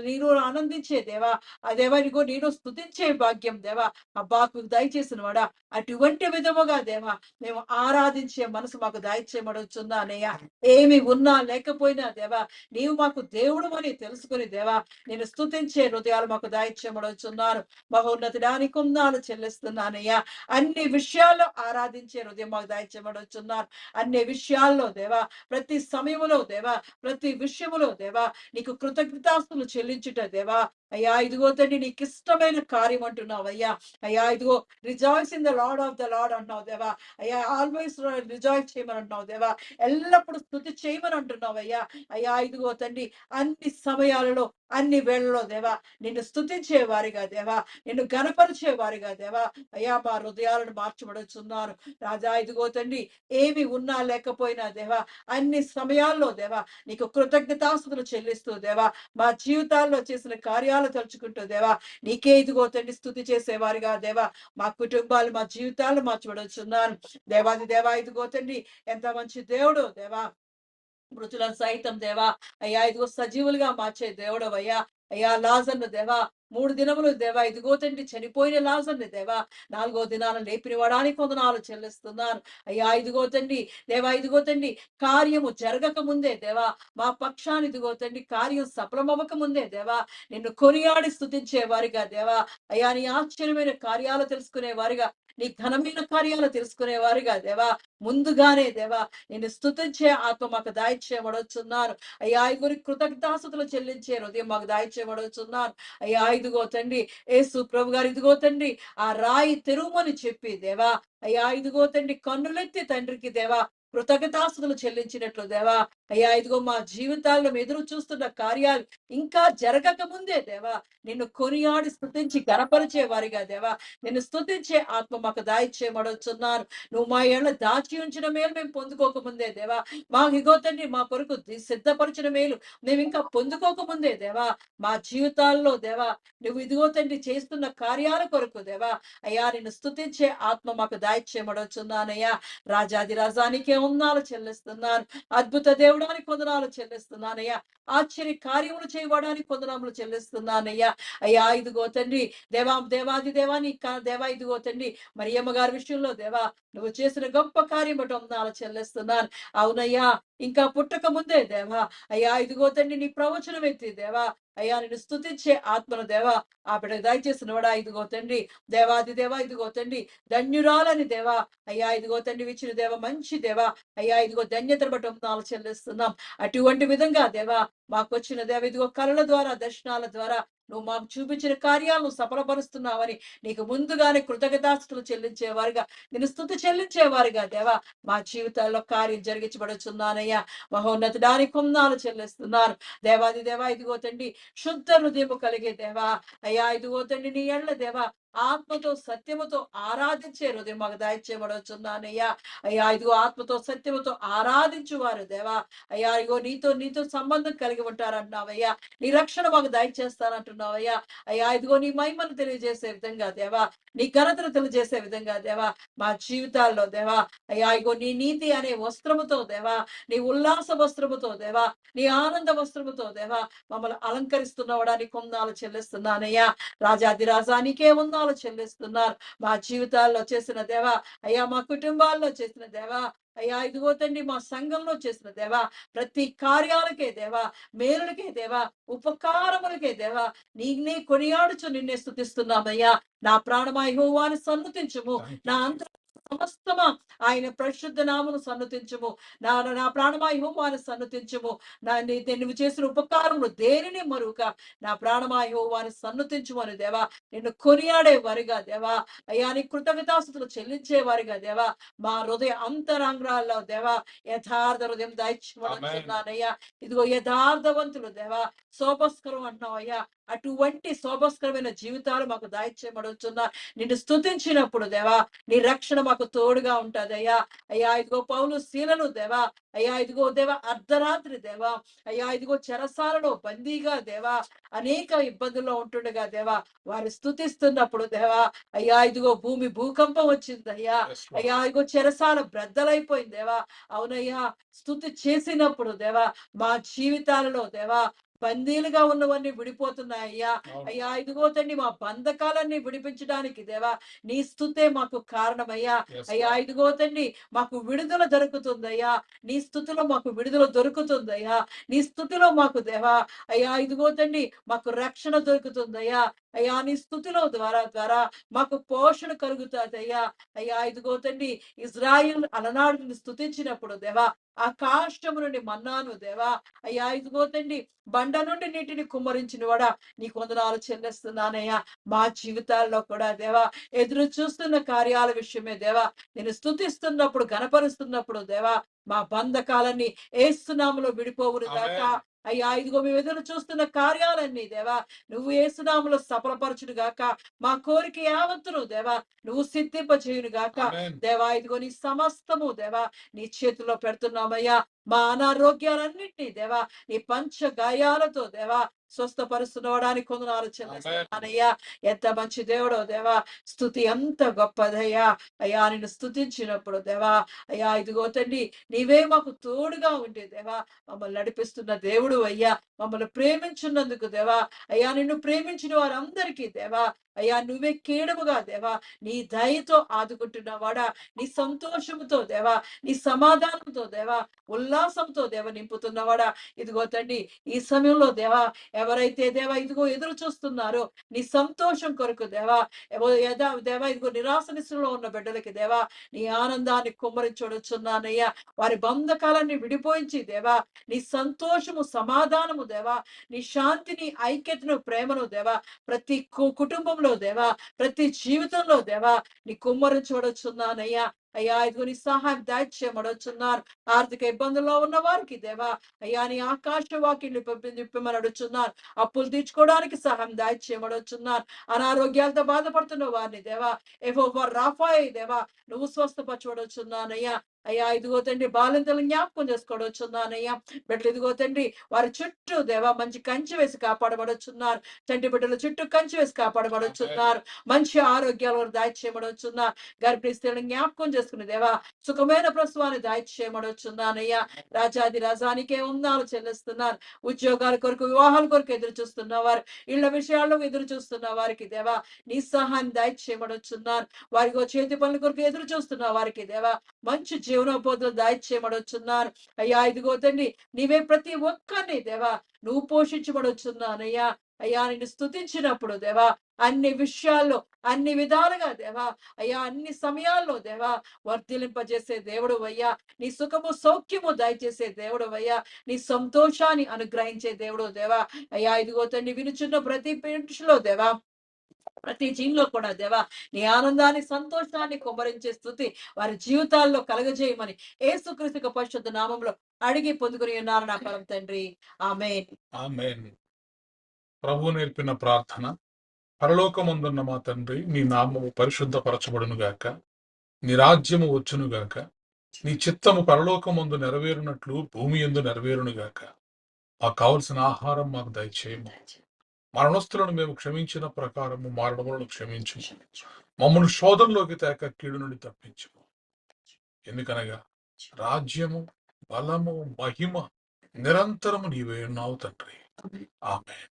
నీలో ఆనందించే దేవా, ఆ దేవా ఇదిగో నేను స్తుతించే భాగ్యం దేవా అబ్బాకు దయచేసిన వాడా, అటువంటి విధముగా దేవా మేము ఆరాధించే మనసు మాకు దయచేయమడుచున్నానయ్యా. ఏమి ఉన్నా లేకపోయినా దేవా, నీవు మాకు దేవుడు అని తెలుసుకుని దేవా నేను స్తుతించే హృదయాలు మాకు దయచేయమడుచున్నాను. మహోన్నతుడానికి కొందాలు చెల్లిస్తున్నానయ్యా. అన్ని విషయాల్లో ఆరాధించే హృదయం మాకు దయచేయమడుచున్నాను. అన్ని విషయాల్లో దేవా, ప్రతి సమయంలో దేవా, ప్రతి విషయములో దేవా నీకు కృతజ్ఞతాస్తులు చెల్లించుట దేవా, అయ్యా ఇదిగో తండ్రి నీకు ఇష్టమైన కార్యం అంటున్నావు అయ్యా. అయ్యా ఇదిగో rejoice in the lord of the lord అంటున్నావు దేవా, అయ్యా ఆల్వేస్ రిజాయిస్ చేయమని అంటున్నావు దేవా, ఎల్లప్పుడూ స్తుతి చేయమని అంటున్నావు అయ్యా. అయ్యా ఇదిగో తండ్రి అన్ని సమయాలలో అన్ని వేళల్లో దేవా నిన్ను స్తుతించే వారిగా దేవా, నిన్ను గణపరిచే వారిగా దేవా, అయ్యా మా హృదయాలను మార్చబడుచున్నాను రాజా. ఇదిగో తండ్రి ఏమి ఉన్నా లేకపోయినా దేవా, అన్ని సమయాల్లో దేవా నీకు కృతజ్ఞతాస్తుతులు చెల్లిస్తూ దేవా, మా జీవితాల్లో చేసిన కార్యాలు తలుచుకుంటూ దేవా నీకే ఇదిగో తండ్రి స్తుతి చేసేవారిగా దేవా మా కుటుంబాలు, మా జీవితాలు మార్చబడుచున్నాను దేవాది దేవా. ఇదిగో తండ్రి ఎంత మంచి దేవుడు దేవా, మృతులను సైతం దేవా అయ్యా ఇదిగో సజీవులుగా మార్చే దేవుడు అయ్యా. అయ్యా లాజర్ను దేవా 3 దినములు దేవా ఇదిగో తండ్రి చనిపోయిన లాజర్ని దేవా 4వ దినాన లేపినవాడానికి వందనాలు చెల్లిస్తున్నాను అయ్యా. ఇదిగో తండ్రి దేవా, ఇదిగో తండ్రి కార్యము జరగక ముందే దేవా మా పక్షాన్ని ఇదిగో తండ్రి కార్యం సఫలమవ్వక ముందే దేవా నిన్ను కొనియాడి స్తుతించే వారిగా దేవా, అయ్యా నీ ఆశ్చర్యమైన కార్యాలు తెలుసుకునే వారిగా, నీ ఘనమైన కార్యాలు తెలుసుకునే వారిగా దేవా ముందుగానే దేవా నేను స్తుతించే ఆత్మ మాకు దాయిచ్చేయబడుచున్నాను అయ్యా. ఐగురి కృతజ్ఞతాస్తుతులు చెల్లించే హృదయం మాకు దాయిచ్చేయబడుచున్నాను అయ్యా. ఇదిగో తండ్రి యేసు ప్రభు గారు ఇదిగో తండ్రి ఆ రాయి తెరుమని చెప్పి దేవా, అయ్యా ఇదిగో తండ్రి కన్నులెత్తి తండ్రికి దేవా కృతజ్ఞతాస్తుతులు చెల్లించినట్లు దేవా, అయ్యా ఇదిగో మా జీవితాల్లో ఎదురు చూస్తున్న కార్యాలు ఇంకా జరగక ముందే దేవా నిన్ను కొనియాడి స్తుతించి గణపరిచే వారిగా దేవా నిన్ను స్తుతించే ఆత్మ మాకు దాయిచ్చేయబడుచున్నాను. నువ్వు మా ఏళ్ళ దాచి ఉంచిన మేలు మేము పొందుకోక ముందే దేవా, మా ఇగో తండ్రి మా కొరకు సిద్ధపరిచిన మేలు మేము ఇంకా పొందుకోక ముందే దేవా మా జీవితాల్లో దేవా నువ్వు ఇదిగో తండ్రి చేస్తున్న కార్యాల కొరకు దేవా అయ్యా నిన్ను స్తుతించే ఆత్మ మాకు దాయిచ్చేయబడుచున్నానయ్యా. రాజాది రాజానికే వందనాలు చెల్లిస్తున్నాను. అద్భుత దేవుడు లేవడానికి వందనాలు చెల్లిస్తున్నానయ్యా. ఆశ్చర్య కార్యములు చేయబడడానికి వందనములు చెల్లిస్తున్నానయ్యా. అయ్యా ఇదిగో తండ్రి, దేవాది దేవా దేవా ఇదిగో తండ్రి, మరియమ్మ గారి విషయంలో దేవా నువ్వు చేసిన గొప్ప కార్యం బట్టి వందనాలు చెల్లిస్తున్నాను. అవునయ్యా, ఇంకా పుట్టక ముందే దేవా అయ్యా ఇదిగో తండ్రి, నీ ప్రవచనం ఎత్తి దేవా అయ్యా నిన్ను స్తుతించే ఆత్మను దేవా ఆ బిడ్డకు దయచేసిన వాడా ఇదిగో తండ్రి, దేవాది దేవా ఇదిగో తండ్రి, ధన్యురాలని దేవా అయ్యా ఇదిగో తండ్రి ఇచ్చిన దేవ మంచి దేవా అయ్యా ఇదిగో ధన్యతను బట్టి వందనాలు చెల్లిస్తున్నాం. అటువంటి విధంగా దేవా మాకు వచ్చిన దేవ ఇదిగో కళల ద్వారా దర్శనాల ద్వారా నువ్వు మాకు చూపించిన కార్యాలను సఫలపరుస్తున్నావని నీకు ముందుగానే కృతజ్ఞతాస్తులు చెల్లించేవారుగా, నిన్ను స్తుతి చెల్లించేవారుగా దేవా మా జీవితాల్లో కార్యం జరిగించబడుచున్నానయ్యా. మహోన్నతుడానికి వందనాలు చెల్లిస్తున్నాను. దేవాది దేవా ఇదిగో తండ్రి, శుద్ధ హృదయము కలిగే దేవా అయ్యా ఇదిగో తండ్రి, నీ ఎళ్ళ దేవా ఆత్మతో సత్యముతో ఆరాధించే హృదయం మాకు దయచేయబడుచున్నానయ్యా. అయ్యా ఇదిగో ఆత్మతో సత్యముతో ఆరాధించువారు దేవా అయ్యా ఇగో నీతో సంబంధం కలిగి ఉంటారంటున్నావయ్యా. నీ రక్షణ మాకు దయచేస్తానంటున్నావయ్యా. అయ్యా ఇదిగో నీ మహిమను తెలియజేసే విధంగా దేవా, నీ ఘనతను తెలియజేసే విధంగా దేవా మా జీవితాల్లో దేవా అయ్యా ఇగో నీ నీతి అనే వస్త్రముతో దేవా, నీ ఉల్లాస వస్త్రముతో దేవా, నీ ఆనంద వస్త్రముతో దేవా మమ్మల్ని అలంకరిస్తున్నవడానికి వందనాలు చెల్లిస్తున్నానయ్యా. రాజాదిరాజానికే వందనాలు చెల్లిస్తున్నారు. మా జీవితాల్లో చేసిన దేవా అయ్యా, మా కుటుంబాల్లో చేసిన దేవా అయ్యా ఇదిగో తండ్రి, మా సంఘంలో చేసిన దేవా ప్రతి కార్యాలకే దేవా, మేలులకే దేవా, ఉపకారములకే దేవా నీ కొనియాడుచు నిన్నే స్తుతిస్తున్నామయ్యా. నా ప్రాణమా యెహోవాను సన్నుతించుము, నా అంత సమస్తమా ఆయన పరిశుద్ధ నామమును సన్నుతించుము. నా నా ప్రాణమా యెహోవాను సన్నుతించుము. నువ్వు చేసిన ఉపకారములు దేనిని మరువక నా ప్రాణమా యెహోవాను సన్నుతించుము అని దేవా నిన్ను కొనియాడే వారిగా దేవా అయ్యా నీ కృతజ్ఞతాస్తుతులు చెల్లించే వారిగా దేవా మా హృదయ అంతరంగాల్లో దేవా యథార్థ హృదయం దయచేయమన్నానయ్యా. ఇదిగో యథార్థవంతులు దేవా శోభస్కరం అంటున్నావయ్యా. అటువంటి శోభస్కరమైన జీవితాలు మాకు దయచేయబడుచున్నా. నిన్ను స్తుతించినప్పుడు దేవా నీ రక్షణ మాకు తోడుగా ఉంటదయ్యా. అయ్యా ఇదిగో పౌలు శీలను దేవా అయ్యా ఇదిగో దేవా అర్ధరాత్రి దేవా అయ్యా ఇదిగో చెరసాలలో బందీగా దేవా అనేక ఇబ్బందుల్లో ఉంటుండగా దేవా వారు స్తుతిస్తున్నప్పుడు దేవా అయ్యా ఇదిగో భూమి భూకంపం వచ్చిందయ్యా. అయ్యా ఇదిగో చెరసాల బ్రద్దలైపోయింది దేవా. అవునయ్యా, స్తుతి చేసినప్పుడు దేవా మా జీవితాలలో దేవా బందీలుగా ఉన్నవన్నీ విడిపోతున్నాయ్యా. అయ్యా ఇదిగో తండ్రి, మా బంధకాలన్నీ విడిపించడానికి దేవా నీ స్తుతే మాకు కారణమయ్యా. అయ్యా ఇదిగో తండ్రి, మాకు విడుదల దొరుకుతుందయ్యా. నీ స్థుతిలో మాకు విడుదల దొరుకుతుందయ్యా. నీ స్థుతిలో మాకు దేవా అయ్యా ఇదిగో తండ్రి మాకు రక్షణ దొరుకుతుందయ్యా. అయ్యా నీ స్థుతిలో ద్వారా మాకు పోషణ కలుగుతుందయ్యా. అయ్యా ఇదిగో తండ్రి, ఇజ్రాయిల్ అలనాడు స్తుతించినప్పుడు దేవా ఆకాశము నుండి మన్నాను దేవా అయ్యా ఇదిగో తండ్రి బండ నుండి నీటిని కుమ్మరించిన వాడా నీకు వందనాలు చెల్లిస్తున్నానయ్యా. మా జీవితాల్లో కూడా దేవా ఎదురు చూస్తున్న కార్యాల విషయమే దేవా నేను స్తుతిస్తున్నప్పుడు గణపరుస్తున్నప్పుడు దేవా మా బంధకాలన్నీ ఏసునామములో విడిపోవును గాక. అయ్యా ఇదిగో మేము ఎదురు చూస్తున్న కార్యాలన్నీ దేవా నువ్వు ఏసునామములో సఫలపరచును గాక. మా కోరిక యావత్తును దేవా నువ్వు సిద్ధింపచేయును గాక. దేవా ఇదిగో నీ సమస్తము దేవా నీ చేతిలో పెడుతున్నామయ్యా. మా అనారోగ్యాలన్నింటినీ దేవా నీ పంచ గాయాలతో దేవా స్వస్థపరుస్తున్నవడానికి వందనాలు చెల్లిస్తున్నానయ్యా. ఎంత మంచి దేవుడో దేవా, స్తుతి ఎంత గొప్పదయ్యా. అయ్యా నిన్ను స్తుతించినప్పుడు దేవా అయ్యా ఇదిగో తండ్రి నీవే మాకు తోడుగా ఉండే దేవా మమ్మల్ని నడిపిస్తున్న దేవుడు అయ్యా. మమ్మల్ని ప్రేమించున్నందుకు దేవా అయ్యా నిన్ను ప్రేమించిన వారందరికీ దేవా అయ్యా నువ్వే కీడముగా దేవా నీ దయతో ఆదుకుంటున్నవాడా, నీ సంతోషముతో దేవా, నీ సమాధానంతో దేవా, ఉల్లాసంతో దేవా నింపుతున్నవాడా. ఇదిగో తండ్రి ఈ సమయంలో దేవా ఎవరైతే దేవా ఇదిగో ఎదురు చూస్తున్నారో నీ సంతోషం కొరకు దేవా దేవా ఇదిగో నిరాశ నిస్సులో ఉన్న బిడ్డలకి దేవా నీ ఆనందాన్ని కుమ్మరించొడుచున్నానయ్యా. వారి బంధకాలన్నీ విడిపోయించి దేవా నీ సంతోషము సమాధానము దేవా, నీ శాంతిని ఐక్యతను ప్రేమను దేవా ప్రతి కుటుంబంలో దేవా ప్రతి జీవితంలో దేవా నీ కుమ్మరించబడుచున్నానయ్యా. అయ్యా ఇదిగో నీ సహాయం దయచేయమడుచున్నారు. ఆర్థిక ఇబ్బందుల్లో ఉన్న వారికి దేవా అయ్యా నీ ఆకాశ వాక్యాన్ని నిప్పమని అడుచున్నారు. అప్పులు తీర్చుకోవడానికి సహాయం దయచేయమడుచున్నారు. అనారోగ్యాలతో బాధపడుతున్న వారిని దేవా యెహోవా రాఫాయి దేవా నువ్వు స్వస్థపరచబడుచున్నానయ్యా. అయ్యా ఇదిగో తండ్రి బాలింతలు జ్ఞాపకం చేసుకోవచ్చున్నానయ్యా. బిడ్డలు ఇదిగో తండ్రి వారి చుట్టూ దేవా మంచి కంచె వేసి కాపాడబడుచున్నారు. తండ్రి బిడ్డల చుట్టూ కంచె వేసి కాపాడబడుచున్నారు. మంచి ఆరోగ్యాలు వారు దాయిచేయబడుచున్నారు. గర్భిణీ స్త్రీలను జ్ఞాపకం చేసుకుని దేవా సుఖమైన ప్రసవాన్ని దాయిచేయబడుచున్నానయ్యా. రాజాది రాజానికే ఉందాలు చెల్లిస్తున్నారు. ఉద్యోగాల కొరకు వివాహాల కొరకు ఎదురు చూస్తున్న వారు, ఇళ్ల విషయాల్లో ఎదురు చూస్తున్న వారికి దేవా నీ సహాయాన్ని దాయిచేయబడుచున్నారు. వారికి చేతి పనుల కొరకు ఎదురు చూస్తున్న వారికి దేవా మంచి జీవనోపాధులు దాయిచేయబడుచున్నారు. అయ్యా ఇదిగో తండ్రి నీవే ప్రతి ఒక్కరిని దేవా నువ్వు పోషించబడుచున్నానయ్యా. అయ్యా నిన్ను స్తుతించినప్పుడు దేవా అన్ని విషయాల్లో అన్ని విధాలుగా దేవా అయ్యా అన్ని సమయాల్లో దేవా వర్ధిలింపజేసే దేవుడు అయ్యా. నీ సుఖము సౌఖ్యము దయచేసే దేవుడు అయ్యా. నీ సంతోషాన్ని అనుగ్రహించే దేవుడు దేవా. అయ్యా ఇదిగో తండ్రి వినుచున్న ప్రతి పెంట్లో దేవా ప్రతి జీవిలో కూడా దేవా నీ ఆనందాన్ని సంతోషాన్ని కుమ్మరించే స్థుతి వారి జీవితాల్లో కలగజేయమని యేసుక్రీస్తు పరిశుద్ధ నామంలో అడిగి పొందుకుని ఉన్నారు నా పరం తండ్రి. ఆమేన్. ఆమేన్. ప్రభు నేర్పిన ప్రార్థన. పరలోకమందున్న మా తండ్రి, నీ నామము పరిశుద్ధపరచబడును గాక, నీ రాజ్యము వచ్చును గాక, నీ చిత్తము పరలోకమందు నెరవేరునట్లు భూమి యందు నెరవేరును గాక. మాకు కావలసిన ఆహారం మాకు దయచేయము. మరణస్తులను మేము క్షమించిన ప్రకారము మరణములను క్షమించు. మమ్మల్ని శోధనలోకి తేక కీడు నుండి తప్పించు. ఎందుకనగా రాజ్యము, బలము, మహిమ నిరంతరము నీవే ఉన్నావు తండ్రి. ఆమేన్.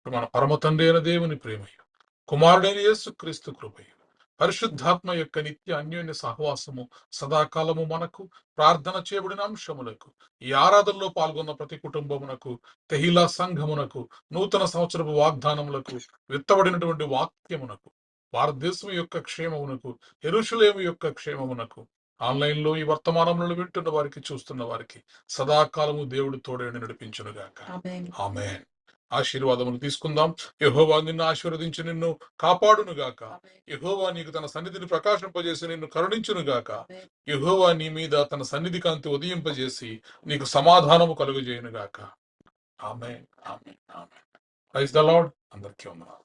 మన పరమ తండ్రి అయిన దేవుని ప్రేమయు, కుమారుడైన యేసుక్రీస్తు కృపయు, పరిశుద్ధాత్మ యొక్క నిత్య అన్యోన్య సహవాసము సదాకాలము మనకు, ప్రార్థన చేయబడిన అంశములకు, ఈ ఆరాధనలో పాల్గొన్న ప్రతి కుటుంబమునకు, తెహిలా సంఘమునకు, నూతన సంవత్సరపు వాగ్దానములకు, విత్తబడినటువంటి వాక్యమునకు, భారతదేశం యొక్క క్షేమమునకు, యెరూషలేము యొక్క క్షేమమునకు, ఆన్లైన్ లో ఈ వర్తమానములను వింటున్న వారికి, చూస్తున్న వారికి సదాకాలము దేవుడు తోడేని నడిపించునుగాక. ఆమేన్. ఆమేన్. ఆశీర్వాదములు తీసుకుందాం. యెహోవా నిన్ను ఆశీర్వదించి నిన్ను కాపాడును గాక. యెహోవా నీకు తన సన్నిధిని ప్రకాశింపజేసి నిన్ను కరుణించును గాక. యెహోవా నీ మీద తన సన్నిధి కాంతి ఉదయింపజేసి నీకు సమాధానము కలుగజేయును గాక. Amen. Amen. Amen. Praise the Lord. అందరికీ వందనాలు.